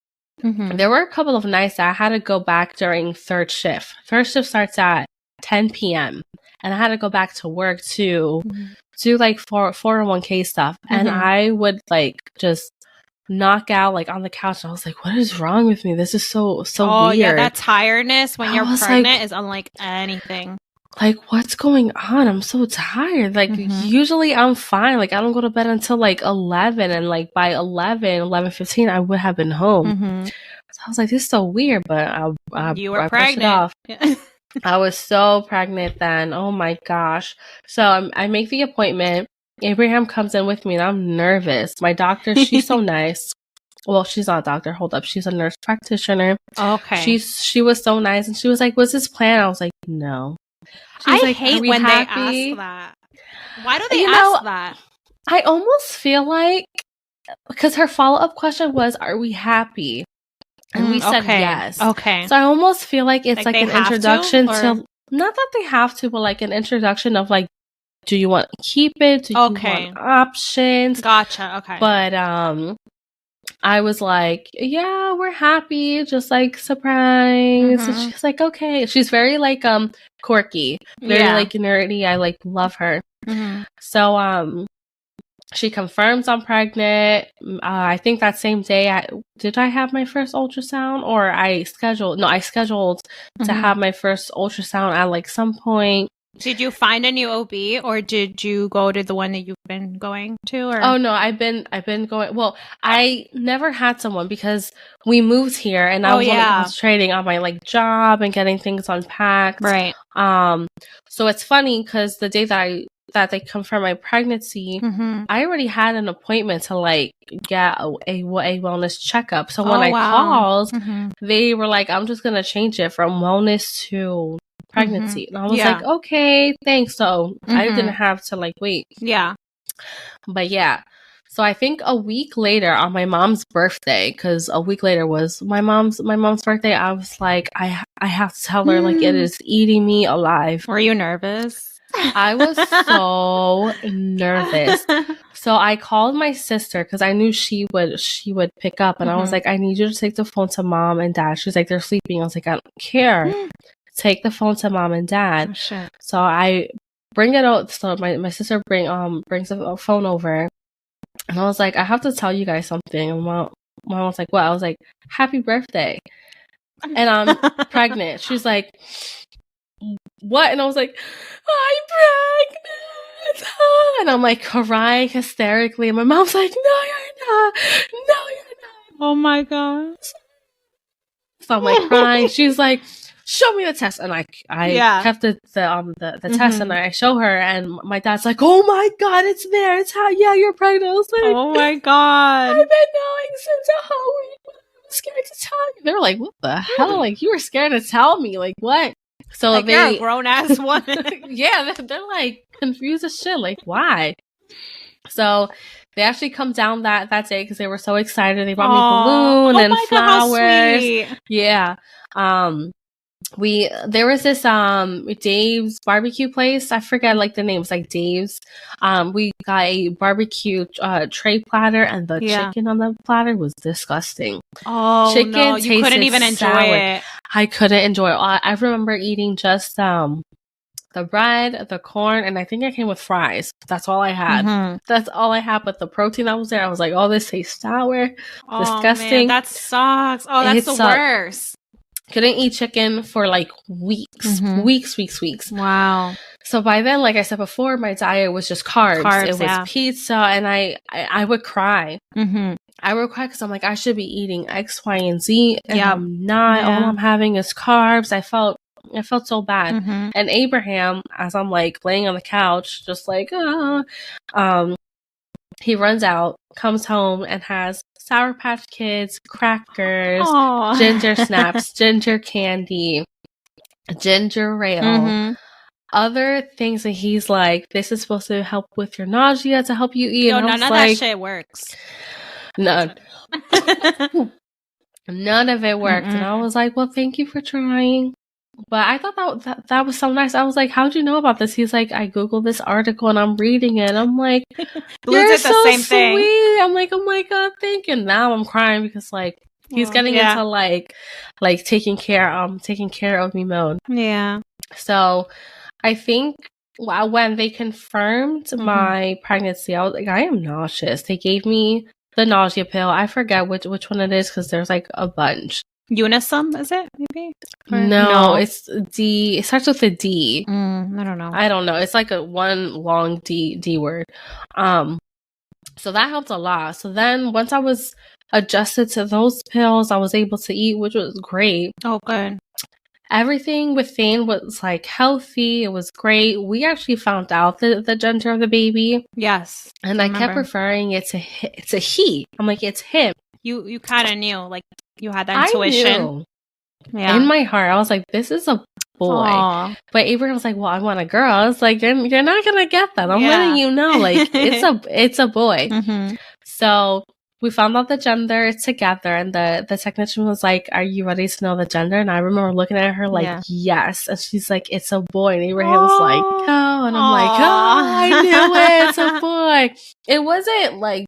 there were a couple of nights that I had to go back during third shift. Third shift starts at 10 p.m. and I had to go back to work to do like 401k stuff. And I would like just knock out like on the couch. And I was like, what is wrong with me? This is so weird. Oh yeah, that tiredness when you're pregnant is unlike anything. Like, what's going on? I'm so tired. Like, usually I'm fine. Like, I don't go to bed until like 11. And like by 11:15, I would have been home. So I was like, this is so weird. But you were I pregnant. Pushed it off. I was so pregnant then. Oh my gosh. So I make the appointment. Abraham comes in with me and I'm nervous. My doctor, she's so nice. Well, she's not a doctor. Hold up. She's a nurse practitioner. Okay. She was so nice. And she was like, what's this plan? I was like, no. I hate when they ask that. Why do they ask that? I almost feel like, because her follow-up question was, are we happy? And we said yes. Okay. So I almost feel like it's like an introduction to, not that they have to, but like an introduction of like, do you want to keep it? Do you want options? Gotcha. Okay. But I was like, yeah, we're happy. Just like surprise. And she's like, okay. She's very like quirky, very like nerdy. I like love her. So she confirms I'm pregnant. I think that same day, did I have my first ultrasound, or I scheduled to have my first ultrasound at like some point. Did you find a new OB, or did you go to the one that you've been going to? Or? Oh no, I've been going. Well, I never had someone because we moved here, and I was only concentrating on my like job and getting things unpacked. Right. So it's funny because the day that they confirmed my pregnancy, I already had an appointment to like get a wellness checkup. So when I called, they were like, I'm just gonna change it from wellness to pregnancy. And I was like, okay, thanks. So I didn't have to like wait. Yeah. But yeah. So I think a week later on my mom's birthday, because a week later was my mom's birthday, I was like, I have to tell her, like, it is eating me alive. Were you nervous? I was so nervous. So I called my sister because I knew she would pick up, and I was like, I need you to take the phone to mom and dad. She's like, they're sleeping. I was like, I don't care. Take the phone to mom and dad. Oh, shit. So I bring it out. So my sister brings the phone over, and I was like, I have to tell you guys something. And mom was like, what? I was like, happy birthday. And I'm pregnant. She's like, what? And I was like, I'm pregnant. And I'm like crying hysterically. And my mom's like, no, you're not. No, you're not. Oh my gosh. So I'm like crying. She's like, show me the test. And I kept the test, and I show her, and my dad's like, oh my God, it's there. It's how, yeah, you're pregnant. I was like, oh my God. I've been knowing since a whole week. I'm scared to tell you. They were like, what the hell? Like, you were scared to tell me. Like, what? So like, you're a grown ass woman. Yeah, they're like confused as shit. Like, why? So they actually come down that day because they were so excited. They brought me a balloon and flowers. How sweet. Yeah. There was this Dave's barbecue place. I forget like the name. It's like Dave's. We got a barbecue tray platter, and the chicken on the platter was disgusting. Oh, chicken no, you couldn't even enjoy it. I couldn't enjoy it. I remember eating just the bread, the corn, and I think it came with fries. That's all I had. Mm-hmm. That's all I had. But the protein that was there, I was like, oh, this tastes sour. Disgusting. Man, that sucks. Oh, that's the worst. Couldn't eat chicken for like weeks. Mm-hmm. Weeks. Wow. So by then, like I said before, my diet was just carbs. It was pizza, and I would cry. Mm-hmm. I would cry because I'm like, I should be eating X, Y, and Z, and I'm not. Yeah. All I'm having is carbs. I felt so bad. Mm-hmm. And Abraham, as I'm like laying on the couch, just like, he runs out, comes home, and has Sour Patch Kids, crackers, Aww. Ginger snaps, ginger candy, ginger ale, other things that he's like, this is supposed to help with your nausea, to help you eat. No, none of that shit works. None. None of it worked. And I was like, well, thank you for trying. But I thought that was so nice. I was like, how'd you know about this? He's like, I Googled this article and I'm reading it. I'm like, you're so sweet. Thing. I'm like, oh my God, thank you. And now I'm crying because like he's getting into like taking care of me mode. Yeah. So I think when they confirmed my pregnancy, I was like, I am nauseous. They gave me the nausea pill. I forget which one it is because there's like a bunch. Unisum, is it maybe? No, it's D. It starts with a D. I don't know. It's like a one long D word. So that helped a lot. So then once I was adjusted to those pills, I was able to eat, which was great. Oh, good. Everything within was like healthy. It was great. We actually found out the gender of the baby. Yes. And I kept referring it to he. I'm like, it's him. You kind of knew, like you had that intuition. I knew. Yeah. In my heart, I was like, this is a boy. Aww. But Abraham was like, well, I want a girl. I was like, you're not gonna get that. I'm letting you know, like it's a boy. Mm-hmm. So we found out the gender together, and the technician was like, are you ready to know the gender? And I remember looking at her like, yes. And she's like, it's a boy. And Abraham was like, oh. And I'm like, I knew it. It's a boy. It wasn't like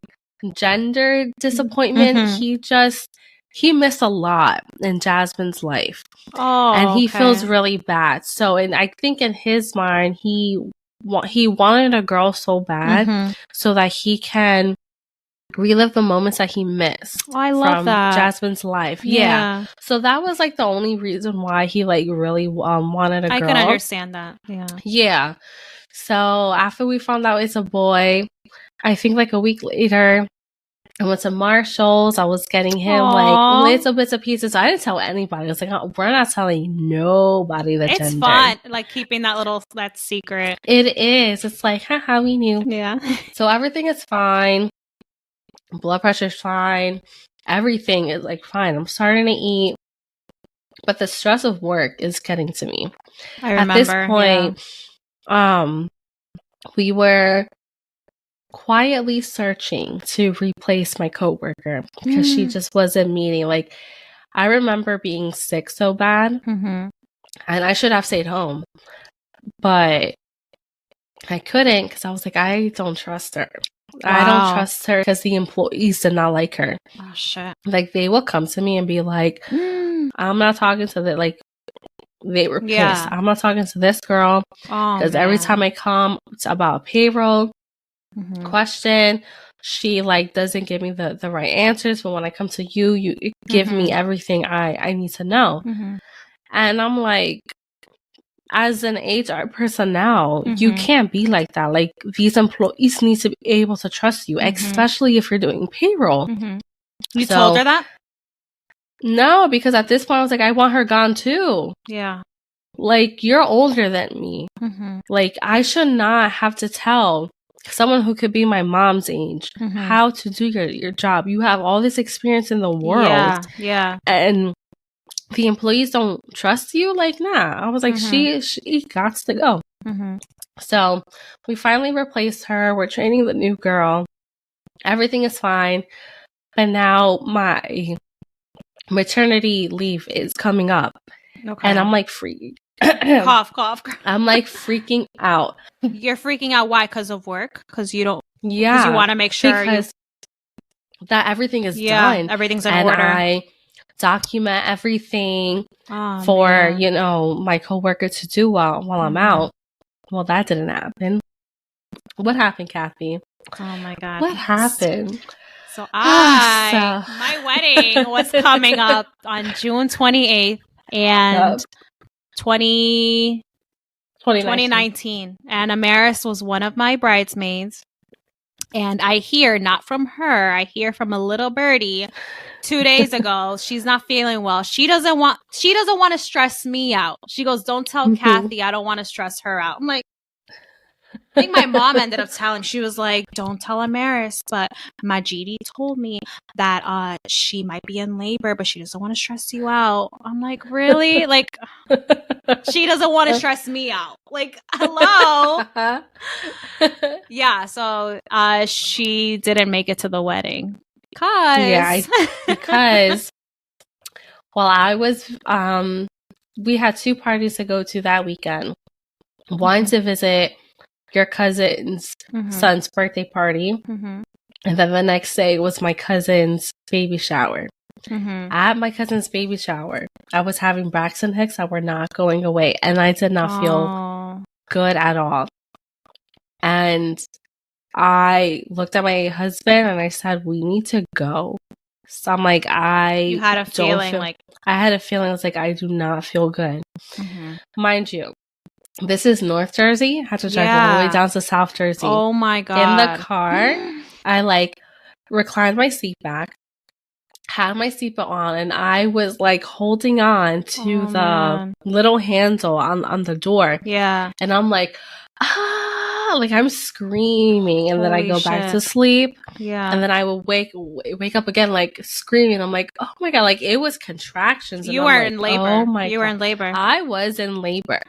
gender disappointment. Mm-hmm. He missed a lot in Jasmine's life. Oh, and he feels really bad. So, and I think in his mind, he wanted a girl so bad so that he can relive the moments that he missed. Oh, I love from that. Jasmine's life. Yeah. So that was like the only reason why he like really wanted a girl. I can understand that. Yeah. Yeah. So after we found out it's a boy, I think like a week later, I went to Marshall's. I was getting him like little bits of pieces. I didn't tell anybody. I was like, oh, we're not telling nobody the gender. It's fun, like keeping that secret. It is. It's like, haha, we knew. Yeah. So everything is fine. Blood pressure's fine. Everything is like fine. I'm starting to eat. But the stress of work is getting to me. I remember. At this point, we were quietly searching to replace my coworker because she just wasn't meeting. Like, I remember being sick so bad, and I should have stayed home, but I couldn't because I was like, I don't trust her. Wow. I don't trust her because the employees did not like her. Oh shit! Like, they will come to me and be like, I'm not talking to the like. They were pissed. Yeah. I'm not talking to this girl because every time I come, it's about payroll. Question, she like doesn't give me the right answers, but when I come to you give me everything I need to know. And I'm like, as an HR person now, you can't be like that. Like, these employees need to be able to trust you, especially if you're doing payroll. You told her that? No, because at this point I was like, I want her gone too. Yeah. Like, you're older than me. Mm-hmm. Like, I should not have to tell someone who could be my mom's age how to do your job. You have all this experience in the world. Yeah. And the employees don't trust you? Like, nah. I was like, she got to go. So we finally replaced her. We're training the new girl. Everything is fine. But now my maternity leave is coming up. Okay. And I'm like freaking. Cough. I'm like freaking out. You're freaking out. Why? Because of work? Because you don't. Yeah. Because you want to make sure that everything is done. Everything's in and order. I document everything for, you know, my coworker to do while I'm out. Well, that didn't happen. What happened, Kathy? Oh my God. What happened? So my wedding was coming up on June 28th and 2019. And Amaris was one of my bridesmaids. And I hear, not from her, I hear from a little birdie 2 days ago, she's not feeling well. She doesn't want to stress me out. She goes, don't tell Kathy, I don't want to stress her out. I'm like, I think my mom ended up telling, she was like, don't tell Amaris, but my GD told me that she might be in labor, but she doesn't want to stress you out. I'm like, really? Like, she doesn't want to stress me out. Like, hello? Yeah, so she didn't make it to the wedding. Because while I was, we had 2 parties to go to that weekend. One to visit your cousin's son's birthday party. And then the next day was my cousin's baby shower. At my cousin's baby shower, I was having Braxton Hicks that were not going away. And I did not feel good at all. And I looked at my husband and I said, we need to go. So I'm like, you had a feeling I had a feeling. I was like, I do not feel good. Mind you, this is North Jersey. I had to drive all the way down to South Jersey. Oh my God. In the car, I like reclined my seat back, had my seatbelt on, and I was like holding on to the little handle on the door. Yeah. And I'm like, like I'm screaming, and then I go back to sleep. Yeah. And then I will wake up again, like screaming. I'm like, oh my God, like it was contractions. You were in labor. Oh my God. You were in labor. I was in labor.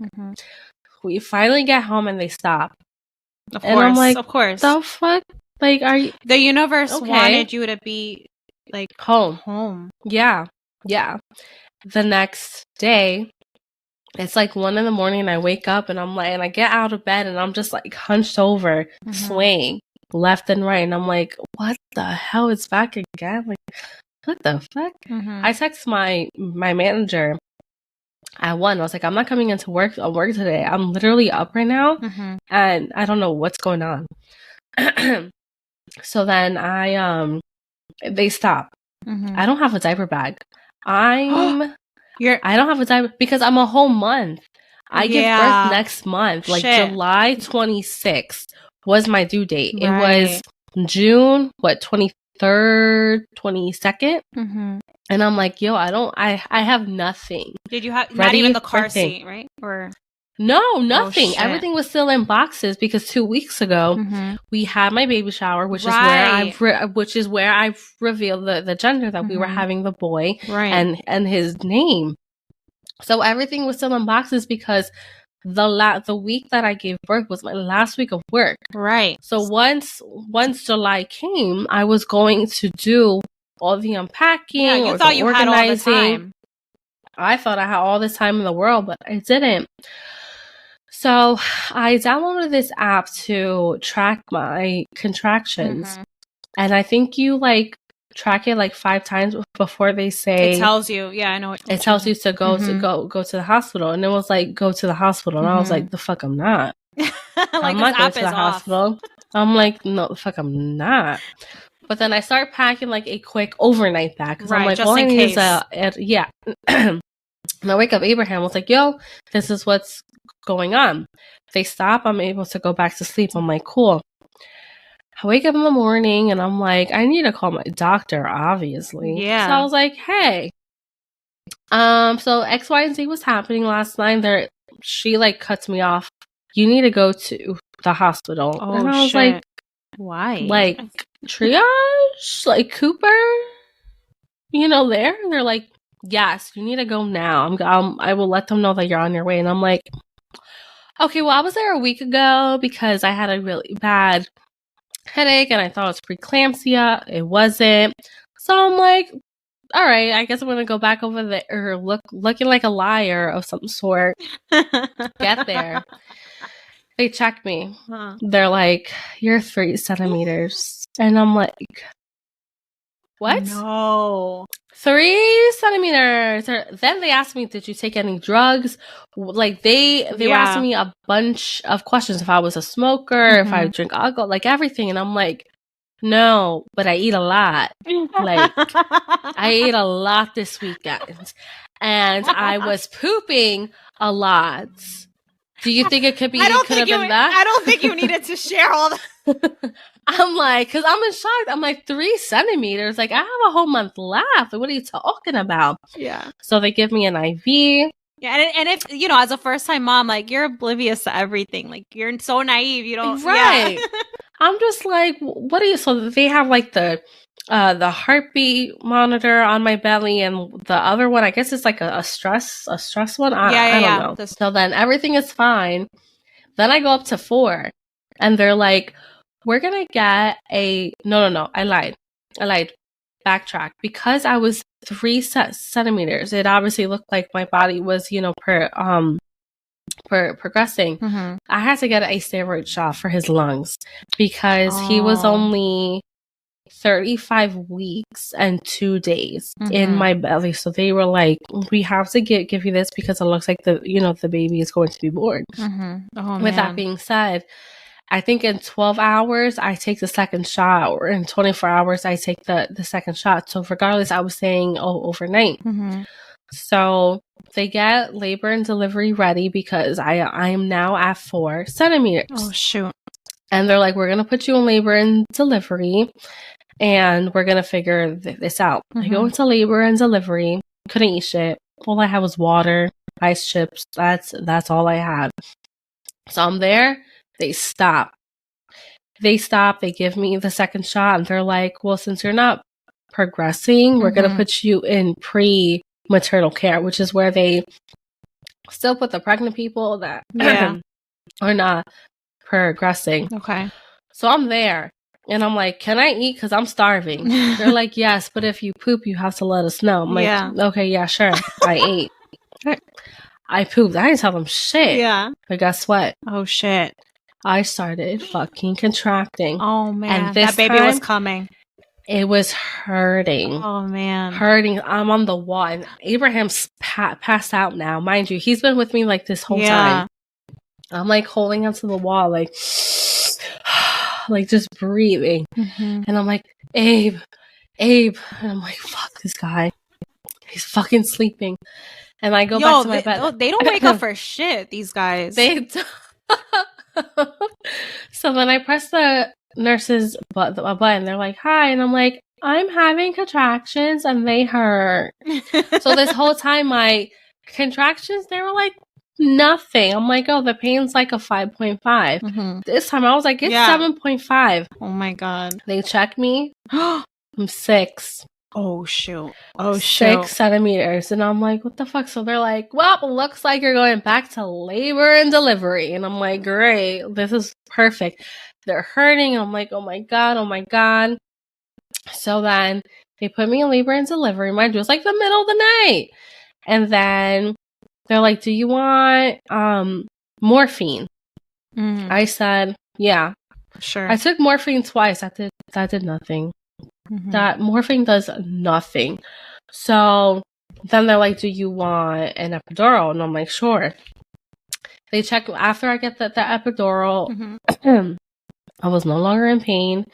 We finally get home and they stop. Of and course. I'm like, of course. The fuck? Like, are you? The universe wanted you to be like home. Yeah. Yeah. The next day, it's like 1 a.m. and I wake up and I'm like, and I get out of bed and I'm just like hunched over, swaying left and right. And I'm like, what the hell? It's back again? Like, what the fuck? I text my manager at 1. I was like, I'm not coming into work today. I'm literally up right now and I don't know what's going on. So then they stop. I don't have a diaper bag. I don't have a diaper because I'm a whole month. I give birth next month. Like July 26th was my due date. It was June, 23rd, 22nd. And I'm like, yo, I have nothing. Did you have not even the car seat, right? Or no, nothing. Everything was still in boxes because 2 weeks ago we had my baby shower, which is where I've revealed the gender that we were having the boy and his name. So everything was still in boxes because the week that I gave birth was my last week of work. Right. So once July came, I was going to do all the unpacking. Yeah, you thought you had all the time. I thought I had all this time in the world, but I didn't. So I downloaded this app to track my contractions. And I think you like track it like 5 times before they say it tells you. Yeah, I know. It tells you to go to the hospital. And it was like, go to the hospital. And I was like, the fuck I'm not. Like, I'm not going to the hospital. I'm like, no, the fuck I'm not. But then I start packing like a quick overnight bag because I'm like, just in case. And I wake up, Abraham was like, yo, this is what's going on. They stop, I'm able to go back to sleep. I'm like, cool. I wake up in the morning and I'm like, I need to call my doctor, obviously. Yeah. So I was like, hey, So X, Y, and Z was happening last night. She like cuts me off. You need to go to the hospital. Oh, and I was shit. like, why? Like triage? Like Cooper? You know, there? And they're like, yes, you need to go now. I will let them know that you're on your way. And I'm like, okay, well, I was there a week ago because I had a really bad headache and I thought it was preeclampsia. It wasn't. So I'm like, all right, I guess I'm going to go back over there or looking like a liar of some sort. Get there. They check me. Huh. They're like, you're 3 centimeters. And I'm like, what? No. 3 centimeters. Then they asked me, did you take any drugs? Like they were asking me a bunch of questions. If I was a smoker, if I drink alcohol, like everything. And I'm like, no, but I eat a lot. Like I ate a lot this weekend. And I was pooping a lot. Do you think it could be? I don't think you needed to share all that. I'm like, because I'm in shock. I'm like, 3 centimeters. Like, I have a whole month left. What are you talking about? Yeah. So they give me an IV. Yeah, and if, you know, as a first-time mom, like, you're oblivious to everything. Like, you're so naive. You don't... Right. Yeah. I'm just like, what are you... So they have, like, the heartbeat monitor on my belly, and the other one, I guess it's like a stress one. I don't know. So then everything is fine. Then I go up to 4, and they're like, we're gonna get a... No, I lied. Backtrack. Because I was 3 centimeters, it obviously looked like my body was, you know, progressing. I had to get a steroid shot for his lungs because he was only 35 weeks and 2 days in my belly. So they were like, we have to give you this because it looks like the baby is going to be born. With that being said, I think in 12 hours, I take the second shot, or in 24 hours, I take the second shot. So regardless, I was saying, overnight. So they get labor and delivery ready because I am now at 4 centimeters. Oh, shoot. And they're like, we're going to put you in labor and delivery, and we're going to figure this out. I go into labor and delivery, couldn't eat shit. All I had was water, ice chips. That's all I had. So I'm there. They stop. They give me the second shot, and they're like, well, since you're not progressing, we're going to put you in prematernal care, which is where they still put the pregnant people that are not progressing. Okay. So I'm there, and I'm like, can I eat? Because I'm starving. They're like, yes, but if you poop, you have to let us know. I'm like, okay, yeah, sure. I ate. I pooped. I didn't tell them shit. Yeah. But guess what? Oh, shit. I started fucking contracting. Oh, man. And this that baby was coming. It was hurting. Oh, man. Hurting. I'm on the wall. And Abraham's passed out now. Mind you, he's been with me like this whole time. I'm like holding onto the wall, like just breathing. And I'm like, Abe. And I'm like, fuck this guy. He's fucking sleeping. And I go back to my bed. They don't wake up for shit, these guys. They don't. So then I press the nurse's button. They're like, hi. And I'm like, I'm having contractions and they hurt. So this whole time, my contractions, they were like nothing. I'm like, oh, the pain's like a 5.5. This time I was like, it's 7.5. Oh my God. They check me. I'm 6. Oh, shoot. Oh, shoot. 6 centimeters. And I'm like, what the fuck? So they're like, well, looks like you're going back to labor and delivery. And I'm like, great. This is perfect. They're hurting. I'm like, oh my God. So then they put me in labor and delivery. Mind you, it was like the middle of the night. And then they're like, do you want morphine? I said, yeah. Sure. I took morphine twice. That did nothing. That morphine does nothing. So then they're like, do you want an epidural? And I'm like, sure. They check after I get the epidural. I was no longer in pain.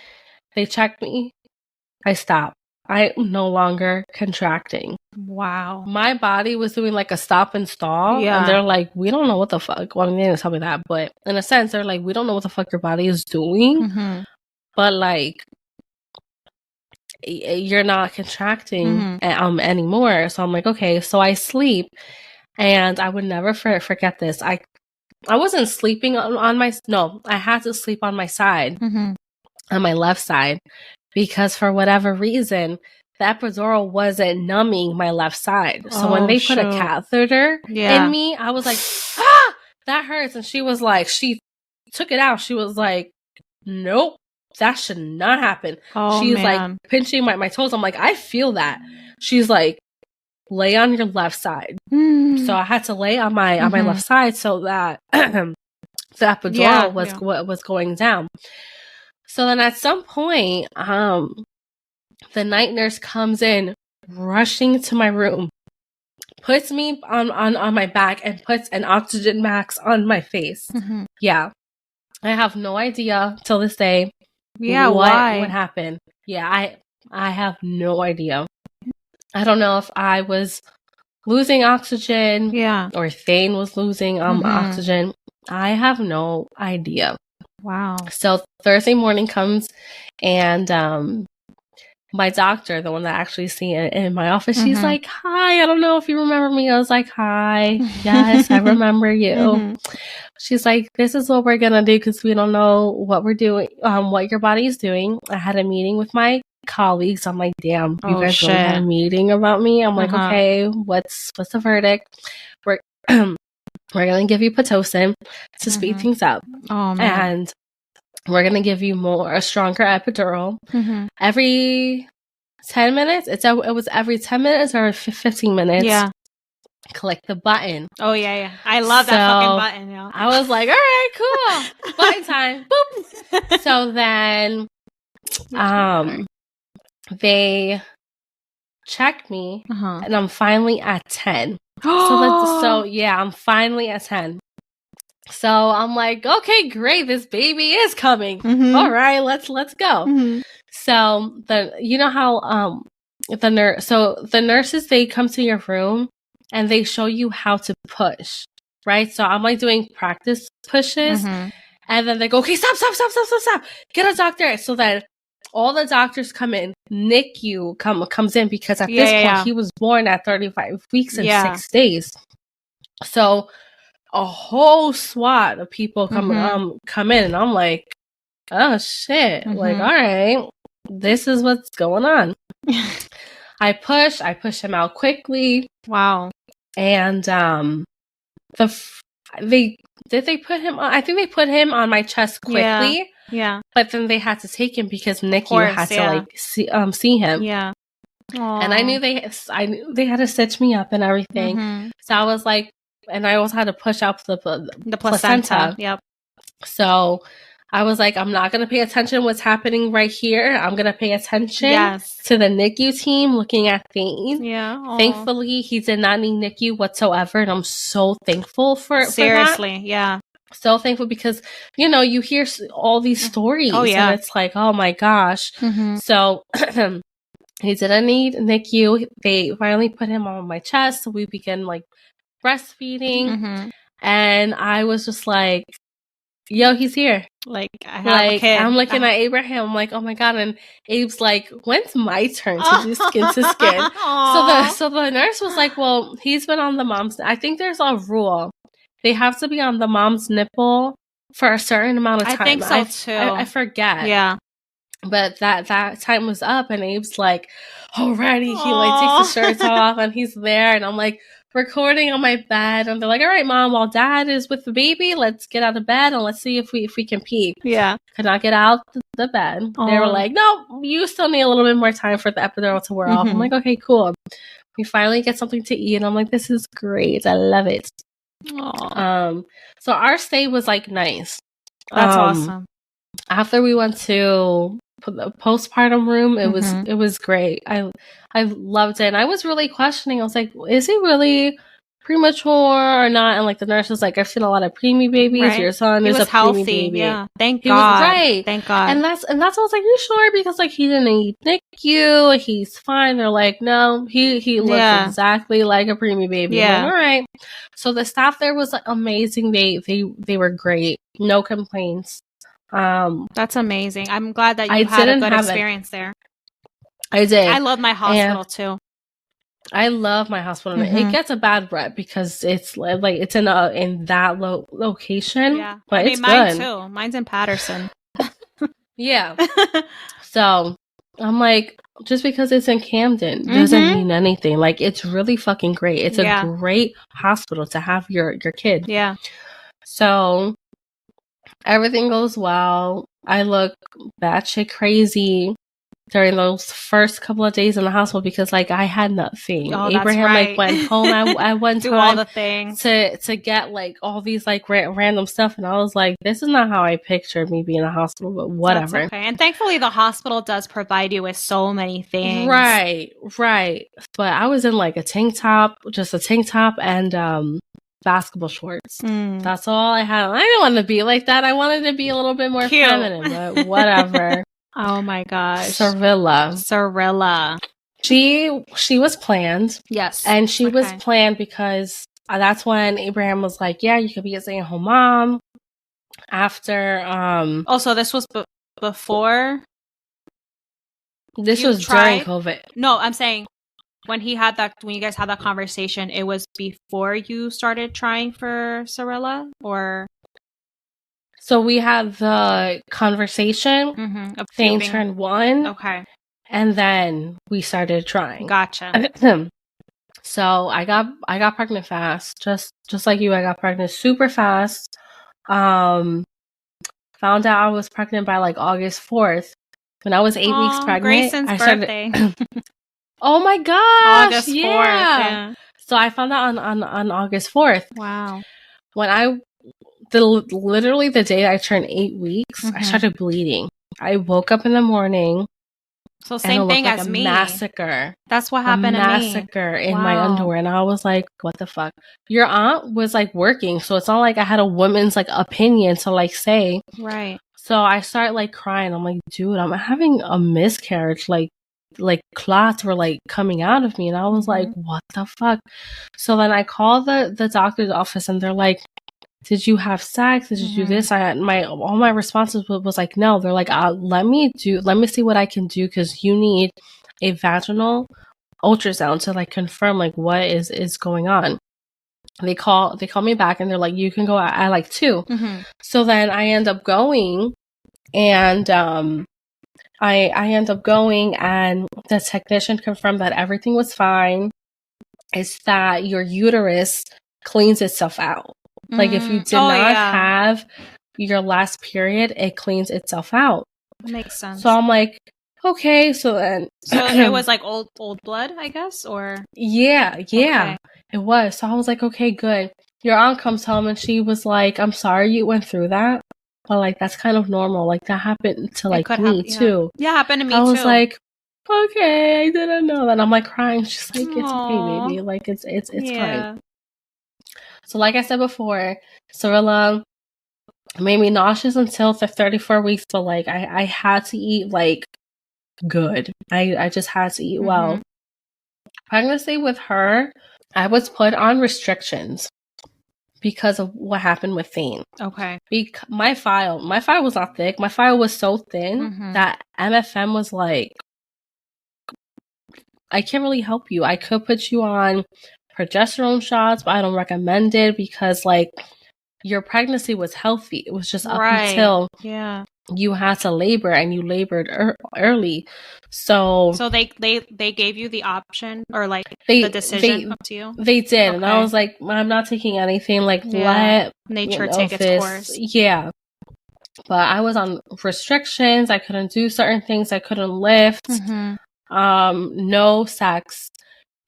They checked me. I stopped. I'm no longer contracting. Wow. My body was doing like a stop and stall. Yeah. And they're like, we don't know what the fuck. Well, they didn't tell me that. But in a sense, they're like, we don't know what the fuck your body is doing. But like, you're not contracting anymore. So I'm like, okay. So I sleep, and I would never forget this. I wasn't sleeping on my, no, I had to sleep on my side, on my left side, because for whatever reason, the epidural wasn't numbing my left side. So when they put a catheter in me, I was like, ah, that hurts. And she was like, she took it out. She was like, nope, that should not happen. She's like pinching my toes. I'm like, I feel that. She's like, lay on your left side. So I had to lay on my left side so that the epidural was going down. So then at some point, the night nurse comes in, rushing to my room, puts me on my back, and puts an oxygen mask on my face. Yeah. I have no idea till this day what happened. Yeah, I have no idea. I don't know if I was losing oxygen or Thane was losing oxygen. I have no idea. Wow. So Thursday morning comes, and my doctor, the one that actually seen it in my office, she's like, hi, I don't know if you remember me. I was like, hi, yes, I remember you. She's like, this is what we're going to do because we don't know what we're doing, what your body is doing. I had a meeting with my colleagues. I'm like, damn, you guys really had a meeting about me? I'm like, okay, what's the verdict? We're going to give you Pitocin to speed things up. Oh, man. And we're going to give you a stronger epidural. Every 10 minutes. It was every 10 minutes or 15 minutes. Yeah. Click the button. Oh, yeah. I love that fucking button. Yeah. I was like, all right, cool. Button time. Boop. So then they check me, and I'm finally at 10. So yeah, I'm finally at 10. So I'm like, okay, great, this baby is coming. All right, let's go. So you know how the nurses, they come to your room and they show you how to push, right? So I'm like doing practice pushes, and then they go, okay, stop, get a doctor. So that all the doctors come in. NICU comes in because at this point he was born at 35 weeks and 6 days. So a whole SWAT of people come in, and I'm like, oh shit, like, all right, this is what's going on. I push him out quickly. Wow. And they put him on, I think they put him on my chest quickly. Yeah. But then they had to take him because NICU had to like see him. Yeah. Aww. And I knew they had to stitch me up and everything. So I was like, and I also had to push out the placenta. Yep. So I was like, I'm not going to pay attention what's happening right here. I'm going to pay attention to the NICU team looking at things. Yeah. Aww. Thankfully, he did not need NICU whatsoever. And I'm so thankful for Seriously, that. Yeah. So thankful because, you know, you hear all these stories. Oh, yeah. And it's like, oh my gosh. So he didn't need NICU. They finally put him on my chest. So we began like breastfeeding. And I was just like, yo, he's here. Like, I have a kid. I'm looking at Abraham. I'm like, oh my God. And Abe's like, when's my turn to do skin to skin? So the nurse was like, well, he's been on the mom's. I think there's a rule. They have to be on the mom's nipple for a certain amount of time. I think so too. I forget. Yeah. But that time was up, and Abe's like, alrighty. He like takes the shirts off, and he's there, and I'm like recording on my bed, and they're like, all right, Mom, while Dad is with the baby, let's get out of bed and let's see if we can pee. Yeah. Could not get out the bed. They were like, no, you still need a little bit more time for the epidural to wear off. I'm like, okay, cool. We finally get something to eat, and I'm like, this is great. I love it. So our stay was like nice. That's awesome. After we went to the postpartum room, it was great. I loved it, and I was really questioning. I was like, is he really premature or not? And like the nurse was like, I've seen a lot of preemie babies. Right. Your son is a preemie baby. Yeah, thank God. He was right. Thank God. And that's I was like, you sure? Because like he didn't need NICU. He's fine. They're like, no, he looks exactly like a preemie baby. Yeah. Like, all right. So the staff there was like amazing. They were great. No complaints. That's amazing. I'm glad that you had a good experience there. I did. I love my hospital too. I love my hospital. It gets a bad rep because it's like it's in that location. Yeah, but I mean, it's mine good. too. Mine's in Patterson. Yeah. So I'm like, just because it's in Camden doesn't mean anything. Like, it's really fucking great. It's a great hospital to have your kid. Yeah. So everything goes well. I look batshit crazy during those first couple of days in the hospital because, like, I had nothing. Abraham, like, went home at one do time all the things to get, like, all these, like, random stuff. And I was like, this is not how I pictured me being in a hospital, but whatever. That's okay. And thankfully, the hospital does provide you with so many things. Right. But I was in, like, just a tank top and basketball shorts. That's all I had. I didn't want to be like that. I wanted to be a little bit more feminine, but whatever. Oh my gosh. Cirilla. She was planned. Yes. And she was planned because that's when Abraham was like, yeah, you could be a stay-at-home mom. After so this was before? This was during COVID. No, I'm saying when you guys had that conversation, it was before you started trying for Cirilla, or? So we had the conversation. Thane turned 1. Okay. And then we stared trying. Gotcha. So I got pregnant fast. Just like you, I got pregnant super fast. Found out I was pregnant by like August 4th. When I was 8 weeks pregnant. Grayson's birthday. Oh my gosh. August 4th. Yeah. So I found out on August 4th. Wow. When literally the day I turned 8 weeks, I started bleeding. I woke up in the morning. So same thing like as a me. Massacre. That's what happened to me. Massacre in my underwear. And I was like, what the fuck? Your aunt was like working. So it's not like I had a woman's like opinion to like say. Right. So I start like crying. I'm like, dude, I'm having a miscarriage. Like clots were like coming out of me. And I was like, what the fuck? So then I called the doctor's office and they're like, did you have sex? Did you do this? All my responses was like, no. They're like, let me see what I can do because you need a vaginal ultrasound to like confirm like what is going on. They call me back and they're like, you can go at like 2. So then I end up going and I end up going and the technician confirmed that everything was fine. It's that your uterus cleans itself out. Like, if you did not have your last period, it cleans itself out. That makes sense. So I'm like, okay. So then... So it was like old blood, I guess? Or... Yeah. Okay. It was. So I was like, okay, good. Your aunt comes home and she was like, I'm sorry you went through that. But, like, that's kind of normal. Like, that happened to, like, me, too. Yeah, happened to me, too. I was like, okay, I didn't know that. I'm, like, crying. She's like, it's okay, baby. Like, it's fine. So, like I said before, Cirilla made me nauseous until the 34 weeks, but, like, I had to eat, like, good. I just had to eat well. Pregnancy with her, I was put on restrictions because of what happened with Thane. Okay. My file was not thick. My file was so thin that MFM was like, I can't really help you. I could put you on progesterone shots, but I don't recommend it because, like, your pregnancy was healthy. It was just up until you had to labor, and you labored early. So they gave you the option, or like the decision up to you? They did. Okay. And I was like, I'm not taking anything. Like, let nature take its course. Yeah. But I was on restrictions. I couldn't do certain things. I couldn't lift. No sex.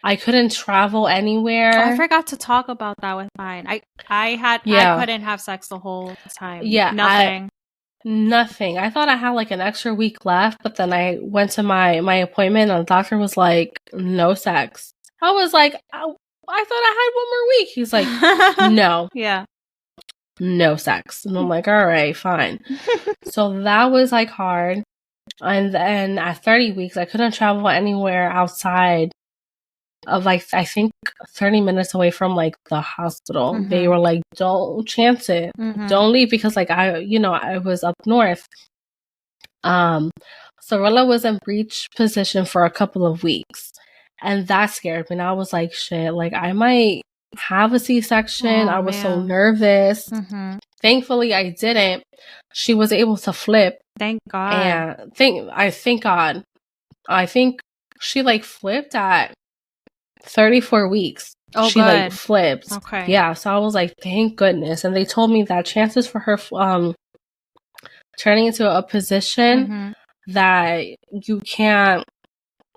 I couldn't travel anywhere. Oh, I forgot to talk about that with mine. I couldn't have sex the whole time. Yeah. Nothing. I thought I had like an extra week left, but then I went to my appointment and the doctor was like, no sex. I was like, I thought I had 1 more week. He's like, no. Yeah. No sex. And I'm like, all right, fine. So that was like hard. And then at 30 weeks, I couldn't travel anywhere outside of like, I think 30 minutes away from like the hospital. They were like, don't chance it. Don't leave because like I was up north. So Cirilla was in breech position for a couple of weeks. And that scared me. And I was like, shit, like I might have a C-section. I was so nervous. Thankfully, I didn't. She was able to flip. Thank God. And thank God. I think she like flipped at 34 weeks. Oh, she good. Like flipped. Okay. Yeah. So I was like, thank goodness. And they told me that chances for her turning into a position that you can't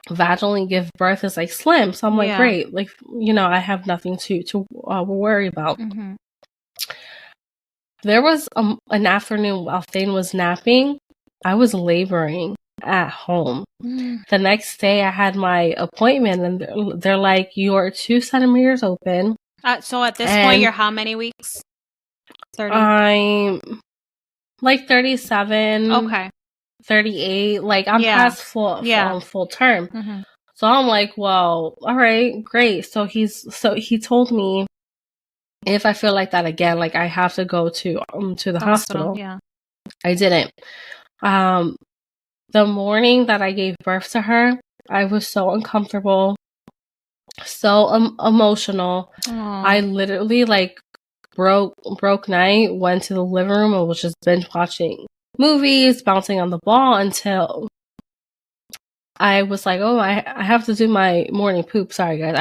vaginally give birth is like slim. So I'm like, great. Like, you know, I have nothing to worry about. There was an afternoon while Thane was napping. I was laboring at home. The next day I had my appointment and they're like, you're 2 centimeters open. So at this point, you're how many weeks? 30? I'm like 37. Okay. 38. Like I'm past full term. So I'm like, well, all right, great. So he told me if I feel like that again, like I have to go to the hospital. Yeah. I didn't. The morning that I gave birth to her, I was so uncomfortable, so emotional. Aww. I literally like broke night, went to the living room and was just binge watching movies, bouncing on the ball until I was like, oh, I have to do my morning poop. Sorry, guys.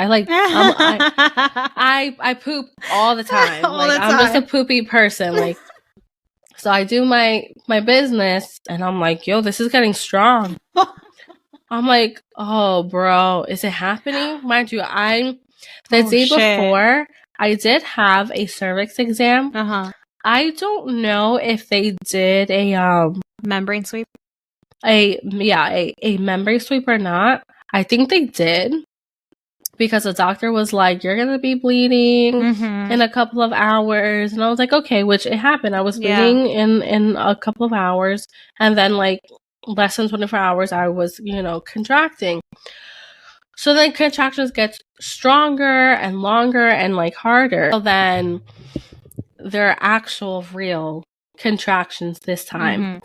I poop all the time. I'm just a poopy person. Like, so I do my business, and I'm like, yo, this is getting strong. I'm like, oh, bro, is it happening? Mind you, the day before, I did have a cervix exam. I don't know if they did a membrane sweep. A membrane sweep or not. I think they did, because the doctor was like, you're gonna be bleeding in a couple of hours, and I was like, okay, which it happened. I was bleeding in a couple of hours, and then like less than 24 hours I was, you know, contracting. So then contractions get stronger and longer and like harder than their actual real contractions this time.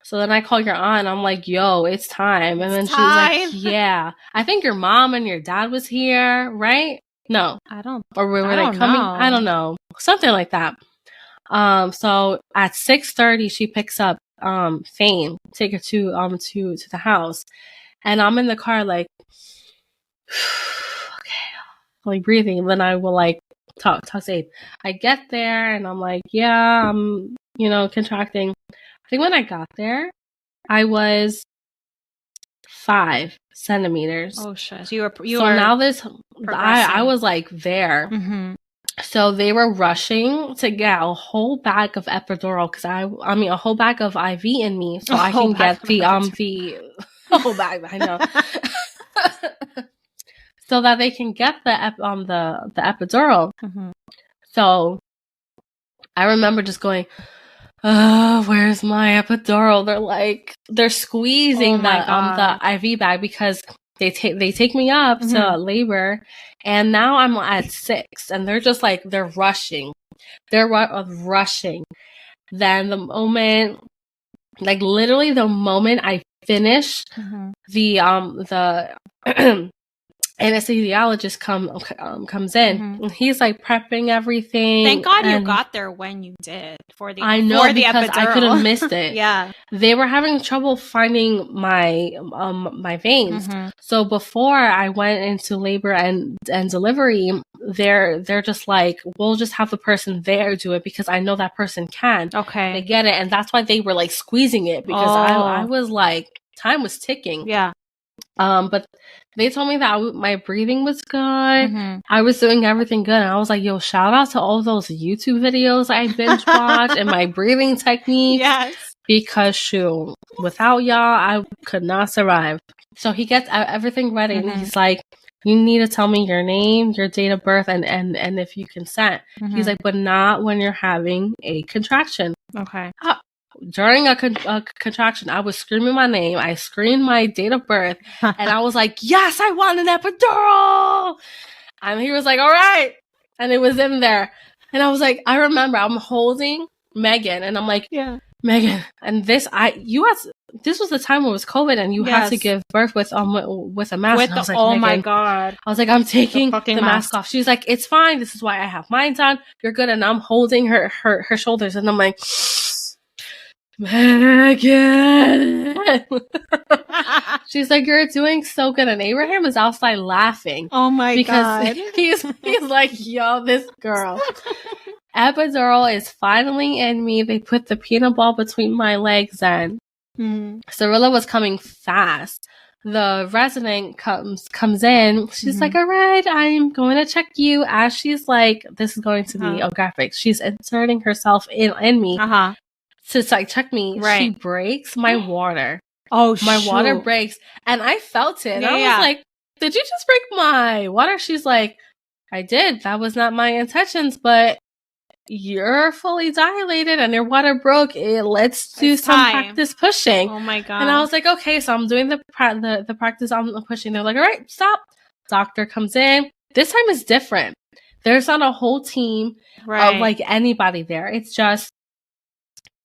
So then I call your aunt and I'm like, yo, it's time. And then she was like, yeah, I think your mom and your dad was here, right? No. I don't. Or were they coming? Know. I don't know. Something like that. So at 6:30, she picks up Fane, take her to the house. And I'm in the car like, okay, like breathing. And then I will like talk to Abe. I get there and I'm like, yeah, I'm, you know, contracting. I think when I got there, I was 5 centimeters. Oh shit! So you were now this I was like there. So they were rushing to get a whole bag of epidural because I mean a whole bag of IV in me, so I can get the whole bag. I know. So that they can get the epidural. So I remember just going, oh, where's my epidural? They're squeezing the IV bag because they take me up to labor, and now I'm at 6, and they're just like they're rushing. Rushing. Then the moment, like literally the moment I finish, the anesthesiologist comes in and he's like prepping everything. Thank God you got there when you did I know, because I could have missed it. Yeah, they were having trouble finding my veins. So before I went into labor and delivery, they're just like, we'll just have the person there do it because I know that person can. Okay, they get it, and that's why they were like squeezing it because I was like, time was ticking. Yeah. But they told me that my breathing was good. I was doing everything good. And I was like, yo, shout out to all those YouTube videos I binge watched and my breathing techniques. Yes. Because shoot, without y'all, I could not survive. So he gets everything ready and he's like, you need to tell me your name, your date of birth, and if you consent. He's like, but not when you're having a contraction. Okay. During a contraction, I was screaming my name. I screamed my date of birth, and I was like, yes, I want an epidural. And he was like, all right. And it was in there. And I was like, I remember I'm holding Megan, and I'm like, yeah, Megan, and this was the time when it was COVID and you had to give birth with a mask. And I was like, oh Megan, my God. I was like, I'm taking the mask off. She's like, it's fine. This is why I have mine on. You're good. And I'm holding her shoulders. And I'm like, Megan. She's like, you're doing so good. And Abraham is outside laughing. Oh my God. He's like, yo, this girl. Epidural is finally in me. They put the peanut ball between my legs and Cirilla was coming fast. The resident comes in. She's like, all right, I'm going to check you. As she's like, this is going to be graphic. She's inserting herself in me to like check me. Right. She breaks my water. Oh, my water breaks. And I felt it. And I was like, did you just break my water? She's like, I did. That was not my intentions, but you're fully dilated and your water broke. Let's do some practice pushing. Oh my God. And I was like, okay, so I'm doing the practice on pushing. They're like, all right, stop. Doctor comes in. This time is different. There's not a whole team of like anybody there.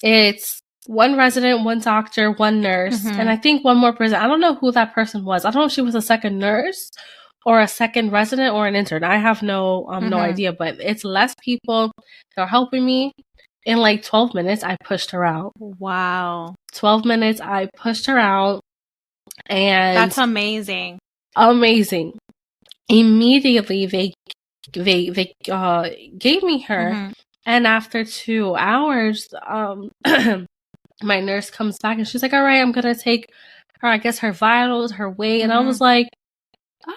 It's one resident, one doctor, one nurse, and I think one more person. I don't know who that person was. I don't know if she was a second nurse or a second resident or an intern. I have no idea, but it's less people. They're helping me. In like 12 minutes, I pushed her out. Wow. 12 minutes, I pushed her out. And that's amazing. Amazing. Immediately, they gave me her. And after 2 hours, my nurse comes back and she's like, all right, I'm going to take her, I guess, her vitals, her weight. And I was like,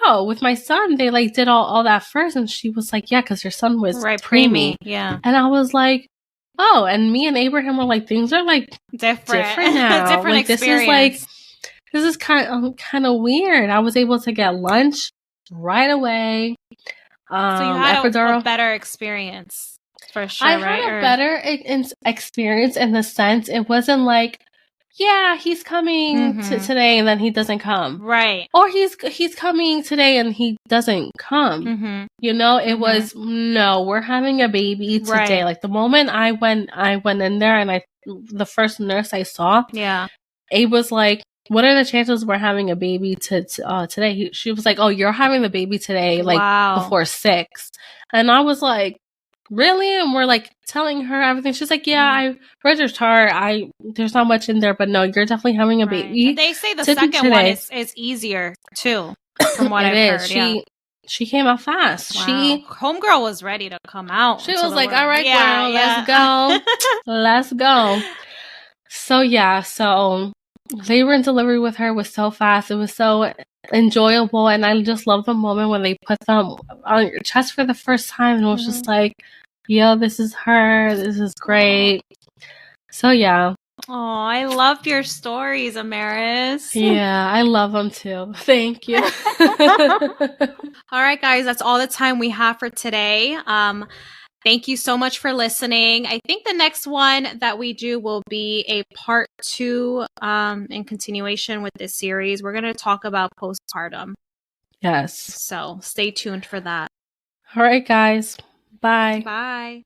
oh, with my son, they like did all that first. And she was like, yeah, because your son was preemie. Yeah. And I was like, oh, and me and Abraham were like, things are like different now. Different like, experience. This is kind of weird. I was able to get lunch right away. So you had a better experience. For sure, I had a better experience in the sense it wasn't like, yeah, he's coming today and then he doesn't come. Right. Or he's coming today and he doesn't come. You know, it was, no, we're having a baby today. Like the moment I went in there and the first nurse I saw, Abe was like, what are the chances we're having a baby today? She was like, oh, you're having the baby today, like before 6. And I was like, really? And we're like telling her everything. She's like, yeah, I registered her. There's not much in there, but no, you're definitely having a baby. And they say the second one is easier too, from what I've heard. She came out fast. Wow. Homegirl was ready to come out. She was like, all right, girl, let's go. Let's go. So labor and delivery with her was so fast. It was so enjoyable, and I just love the moment when they put them on your chest for the first time, and it was just like, yo, this is her. This is great. So yeah. Oh, I loved your stories, Amaris. Yeah, I love them too. Thank you. All right, guys, that's all the time we have for today. Thank you so much for listening. I think the next one that we do will be a part 2 in continuation with this series. We're going to talk about postpartum. Yes. So stay tuned for that. All right, guys. Bye. Bye.